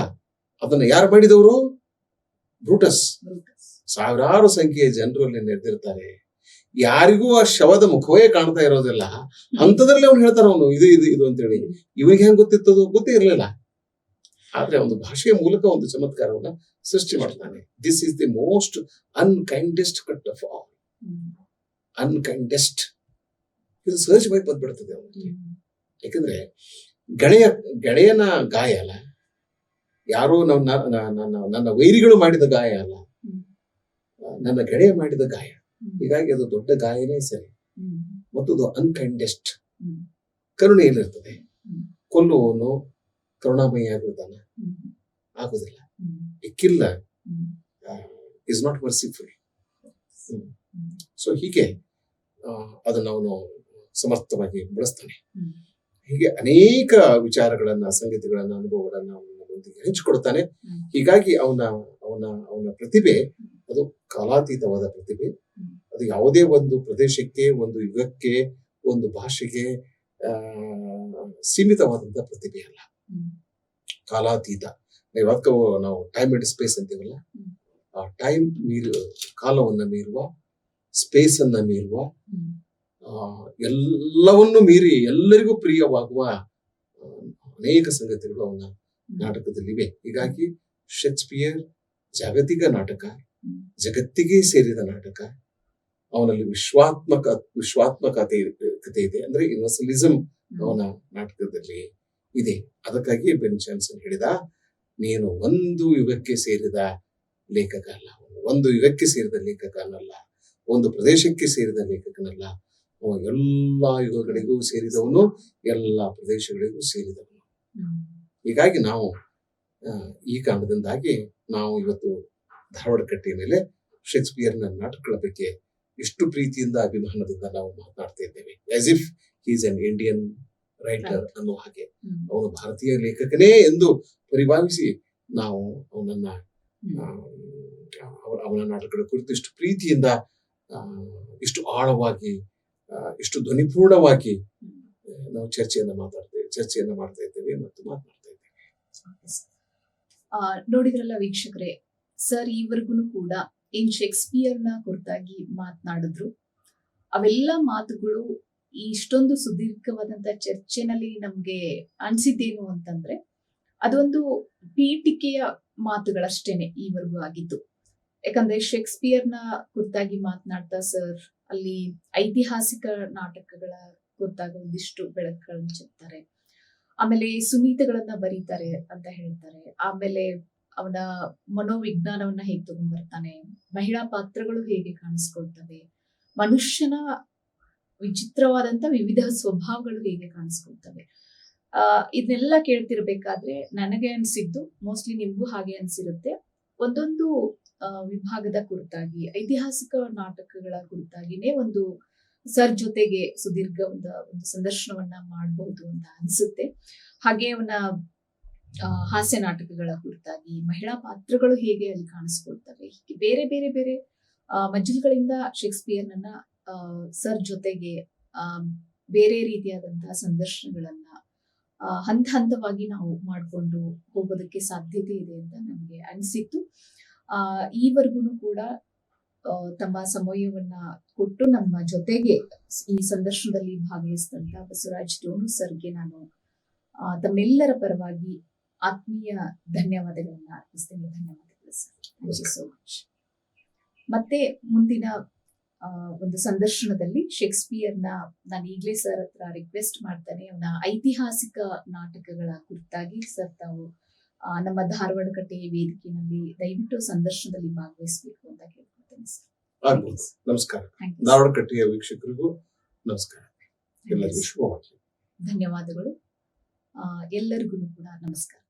ಅದನ್ನ ಯಾರು ಮಾಡಿದವರು? ಬ್ರೂಟಸ್. ಸಾವಿರಾರು ಸಂಖ್ಯೆಯ ಜನರು ಅಲ್ಲಿ ನೆರೆದಿರ್ತಾರೆ. ಯಾರಿಗೂ ಆ ಶವದ ಮುಖವೇ ಕಾಣ್ತಾ ಇರೋದಿಲ್ಲ. ಅಂತದ್ರಲ್ಲಿ ಅವ್ನು ಹೇಳ್ತಾನ, ಅವನು ಇದು ಇದು ಇದು ಅಂತ ಹೇಳಿ. ಇವನಿಗೆ ಹೆಂಗ್ ಗೊತ್ತಿತ್ತದು? ಗೊತ್ತೇ ಇರಲಿಲ್ಲ. ಆದ್ರೆ ಒಂದು ಭಾಷೆಯ ಮೂಲಕ ಒಂದು ಚಮತ್ಕಾರವನ್ನ ಸೃಷ್ಟಿ ಮಾಡ್ತಾನೆ. This is the most unkindest cut of all. Unkindest ಇದು ಸಹಜವಾಗಿ ಬಂದ್ಬಿಡ್ತದೆ ಅವನಿಗೆ. ಯಾಕಂದ್ರೆ ಗೆಳೆಯನ ಗಾಯ ಅಲ್ಲ, ಯಾರೋ ನನ್ನ ವೈರಿಗಳು ಮಾಡಿದ ಗಾಯ ಅಲ್ಲ, ನನ್ನ ಗೆಳೆಯ ಮಾಡಿದ ಗಾಯ. ಹೀಗಾಗಿ ಅದು ದೊಡ್ಡ ಗಾಯನೇ ಸರಿ. ಮತ್ತು ಅದು ಅನ್ಕೈಂಡೆಸ್ಟ್. ಕರುಣೆ ಏನಿರ್ತದೆ? ಕೊಲ್ಲುವವನು ಕರುಣಾಮಯಿ ಆಗಿರ್ತಾನೆ? ಆಗುದಿಲ್ಲ. A killer is not merciful. So ಹೀಗೆ ಅದನ್ನು ಅವನು ಸಮರ್ಥವಾಗಿ ಬಳಸ್ತಾನೆ. ಹೀಗೆ ಅನೇಕ ವಿಚಾರಗಳನ್ನ, ಸಂಗತಿಗಳನ್ನ, ಅನುಭವಗಳನ್ನ ಅವನೊಂದಿಗೆ ಹಂಚಿಕೊಡ್ತಾನೆ. ಹೀಗಾಗಿ ಅವನ ಪ್ರತಿಭೆ ಅದು ಕಾಲಾತೀತವಾದ ಪ್ರತಿಭೆ. ಅದು ಯಾವುದೇ ಒಂದು ಪ್ರದೇಶಕ್ಕೆ, ಒಂದು ಯುಗಕ್ಕೆ, ಒಂದು ಭಾಷೆಗೆ ಸೀಮಿತವಾದಂತಹ ಪ್ರತಿಭೆ ಅಲ್ಲ. ಕಾಲಾತೀತ. ಇವತ್ತು ನಾವು ಟೈಮ್ ಅಂಡ್ ಸ್ಪೇಸ್ ಅಂತೀವಲ್ಲ, ಆ ಟೈಮ್ ಕಾಲವನ್ನ ಮೀರುವ, ಸ್ಪೇಸ್ ಅನ್ನ ಮೀರುವ, ಎಲ್ಲವನ್ನೂ ಮೀರಿ ಎಲ್ಲರಿಗೂ ಪ್ರಿಯವಾಗುವ ಅನೇಕ ಸಂಗತಿಗಳು ಅವನ ನಾಟಕದಲ್ಲಿವೆ. ಹೀಗಾಗಿ ಶೇಕ್ಸ್ಪಿಯರ್ ಜಾಗತಿಕ ನಾಟಕ, ಜಗತ್ತಿಗೆ ಸೇರಿದ ನಾಟಕ. ಅವನಲ್ಲಿ ವಿಶ್ವಾತ್ಮಕತೆ ಇದೆ. ಅಂದ್ರೆ ಯೂನಿವರ್ಸಲಿಸಂ ಅವನ ನಾಟಕದಲ್ಲಿ ಇದೆ. ಅದಕ್ಕಾಗಿ ಬೆನ್ ಜಾನ್ಸನ್ ಹೇಳಿದ, ನೀನು ಒಂದು ಯುಗಕ್ಕೆ ಸೇರಿದ ಲೇಖಕ ಅಲ್ಲ, ಒಂದು ಯುಗಕ್ಕೆ ಸೇರಿದ ಲೇಖಕನಲ್ಲ, ಒಂದು ಪ್ರದೇಶಕ್ಕೆ ಸೇರಿದ ಲೇಖಕನಲ್ಲ. ಅವನು ಎಲ್ಲಾ ಯುಗಗಳಿಗೂ ಸೇರಿದವನು, ಎಲ್ಲಾ ಪ್ರದೇಶಗಳಿಗೂ ಸೇರಿದವನು. ಹೀಗಾಗಿ ನಾವು ಈ ಕಾರಣದಿಂದಾಗಿ ನಾವು ಇವತ್ತು ಧಾರವಾಡ ಕಟ್ಟೆಯ ಮೇಲೆ ಶೇಕ್ಸ್ಪಿಯರ್ನ ನಾಟಕಗಳ ಬಗ್ಗೆ ಎಷ್ಟು ಪ್ರೀತಿಯಿಂದ, ಅಭಿಮಾನದಿಂದ ನಾವು ಮಾತನಾಡ್ತಾ ಇದ್ದೇವೆ. As if is an Indian writer ಅನ್ನುವ ಹಾಗೆ. ಅವನು ಭಾರತೀಯ ಲೇಖಕನೇ ಎಂದು ಪರಿಭಾವಿಸಿ ನಾವು ಅವನ ನಾಟಕಗಳ ಕುರಿತು ಇಷ್ಟು ಪ್ರೀತಿಯಿಂದ, ಇಷ್ಟು ಆಳವಾಗಿ, ಇಷ್ಟು ಧ್ವನಿಪೂರ್ಣವಾಗಿ ನಾವು ಚರ್ಚೆಯನ್ನ ಮಾಡ್ತಾ ಇದ್ದೇವೆ ಮತ್ತು ಮಾತನಾಡ್ತಾ ಇದ್ದೇವೆ. ನೋಡಿದ್ರಲ್ಲ ವೀಕ್ಷಕರೇ, ಸರ್ ಈವರೆಗೂ ಕೂಡ ಏನ್ ಶೇಕ್ಸ್ಪಿಯರ್ನ ಕುರಿತಾಗಿ ಮಾತನಾಡಿದ್ರು. ಅವೆಲ್ಲ ಮಾತುಗಳು ಇಷ್ಟೊಂದು ಸುದೀರ್ಘವಾದಂತ ಚರ್ಚೆನಲ್ಲಿ ನಮ್ಗೆ ಅನ್ಸಿದ್ದೇನು ಅಂತಂದ್ರೆ ಅದೊಂದು ಪೀಠಿಕೆಯ ಮಾತುಗಳಷ್ಟೇನೆ ಈವರೆಗೂ ಆಗಿದ್ದು. ಯಾಕಂದ್ರೆ ಶೇಕ್ಸ್ಪಿಯರ್ನ ಕುರಿತಾಗಿ ಮಾತನಾಡ್ತಾ ಸರ್ ಅಲ್ಲಿ ಐತಿಹಾಸಿಕ ನಾಟಕಗಳ ಕುರಿತಾಗ ಒಂದಿಷ್ಟು ಬೆಳಕುಗಳನ್ನು ಚೆಲ್ತಾರೆ. ಆಮೇಲೆ ಸುನೀತಗಳನ್ನ ಬರೀತಾರೆ ಅಂತ ಹೇಳ್ತಾರೆ. ಆಮೇಲೆ ಅವನ ಮನೋವಿಜ್ಞಾನವನ್ನ ಹೇಗೆ ತಗೊಂಡ್ಬರ್ತಾನೆ, ಮಹಿಳಾ ಪಾತ್ರಗಳು ಹೇಗೆ ಕಾಣಿಸ್ಕೊಳ್ತವೆ, ಮನುಷ್ಯನ ವಿಚಿತ್ರವಾದಂತ ವಿವಿಧ ಸ್ವಭಾವಗಳು ಹೇಗೆ ಕಾಣಿಸ್ಕೊಳ್ತವೆ. ಇದನ್ನೆಲ್ಲ ಕೇಳ್ತಿರ್ಬೇಕಾದ್ರೆ ನನಗೆ ಅನ್ಸಿದ್ದು, ಮೋಸ್ಟ್ಲಿ ನಿಮ್ಗೂ ಹಾಗೆ ಅನ್ಸಿರುತ್ತೆ, ಒಂದೊಂದು ವಿಭಾಗದ ಕುರಿತಾಗಿ ಐತಿಹಾಸಿಕ ನಾಟಕಗಳ ಕುರಿತಾಗಿನೇ ಒಂದು ಸರ್ ಜೊತೆಗೆ ಸುದೀರ್ಘ ಒಂದು ಸಂದರ್ಶನವನ್ನ ಮಾಡಬಹುದು ಅಂತ ಅನ್ಸುತ್ತೆ. ಹಾಗೆ ಅವನ ಹಾಸ್ಯ ನಾಟಕಗಳ ಕುರಿತಾಗಿ, ಮಹಿಳಾ ಪಾತ್ರಗಳು ಹೇಗೆ ಅಲ್ಲಿ ಕಾಣಿಸ್ಕೊಳ್ತವೆ, ಹೀಗೆ ಬೇರೆ ಬೇರೆ ಬೇರೆ ಮಜಲುಗಳಿಂದ ಶೇಕ್ಸ್ಪಿಯರ್ನನ್ನ ಸರ್ ಜೊತೆಗೆ ಬೇರೆ ರೀತಿಯಾದಂತಹ ಸಂದರ್ಶನಗಳನ್ನ ಹಂತ ಹಂತವಾಗಿ ನಾವು ಮಾಡಿಕೊಂಡು ಹೋಗೋದಕ್ಕೆ ಸಾಧ್ಯತೆ ಇದೆ ಅಂತ ನನಗೆ ಅನಿಸಿತ್ತು. ಈವರೆಗೂ ಕೂಡ ತಮ್ಮ ಸಮಯವನ್ನ ಕೊಟ್ಟು ನಮ್ಮ ಜೊತೆಗೆ ಈ ಸಂದರ್ಶನದಲ್ಲಿ ಭಾಗವಹಿಸಿದಂತ ಬಸವರಾಜ್ ಡೋಣು ಸರ್ಗೆ ನಾನು ತಮ್ಮೆಲ್ಲರ ಪರವಾಗಿ ಆತ್ಮೀಯ ಧನ್ಯವಾದಗಳನ್ನ ಅರ್ಪಿಸ್ತೇನೆ. ಧನ್ಯವಾದಗಳು sir, thank you so much. ಮತ್ತೆ ಮುಂದಿನ ಒಂದು ಸಂದರ್ಶನದಲ್ಲಿ ಶೇಕ್ಸ್ಪಿಯರ್ನ ನಾನು ಈಗಲೇ ಸರ್ ಹತ್ರ ರಿಕ್ವೆಸ್ಟ್ ಮಾಡ್ತಾನೆ, ಅವನ ಐತಿಹಾಸಿಕ ನಾಟಕಗಳ ಕುರಿತಾಗಿ ಸರ್ ತಾವು ನಮ್ಮ ಧಾರವಾಡ ಕಟ್ಟೆ ವೇದಿಕೆಯಲ್ಲಿ ದಯವಿಟ್ಟು ಸಂದರ್ಶನದಲ್ಲಿ ಭಾಗವಹಿಸಬೇಕು ಅಂತ ಕೇಳ್ಕೊಳ್ತೇನೆ ಸರ್. ಆಗ್ಬೋದು. ನಮಸ್ಕಾರ. ಧಾರವಾಡ ಕಟ್ಟೆಯ ವೀಕ್ಷಕರಿಗೂ ನಮಸ್ಕಾರ. ಎಲ್ಲರಿಗೂ ಶುಭವಾಗಲಿ. ಧನ್ಯವಾದಗಳು. ಎಲ್ಲರಿಗೂ ಕೂಡ ನಮಸ್ಕಾರ.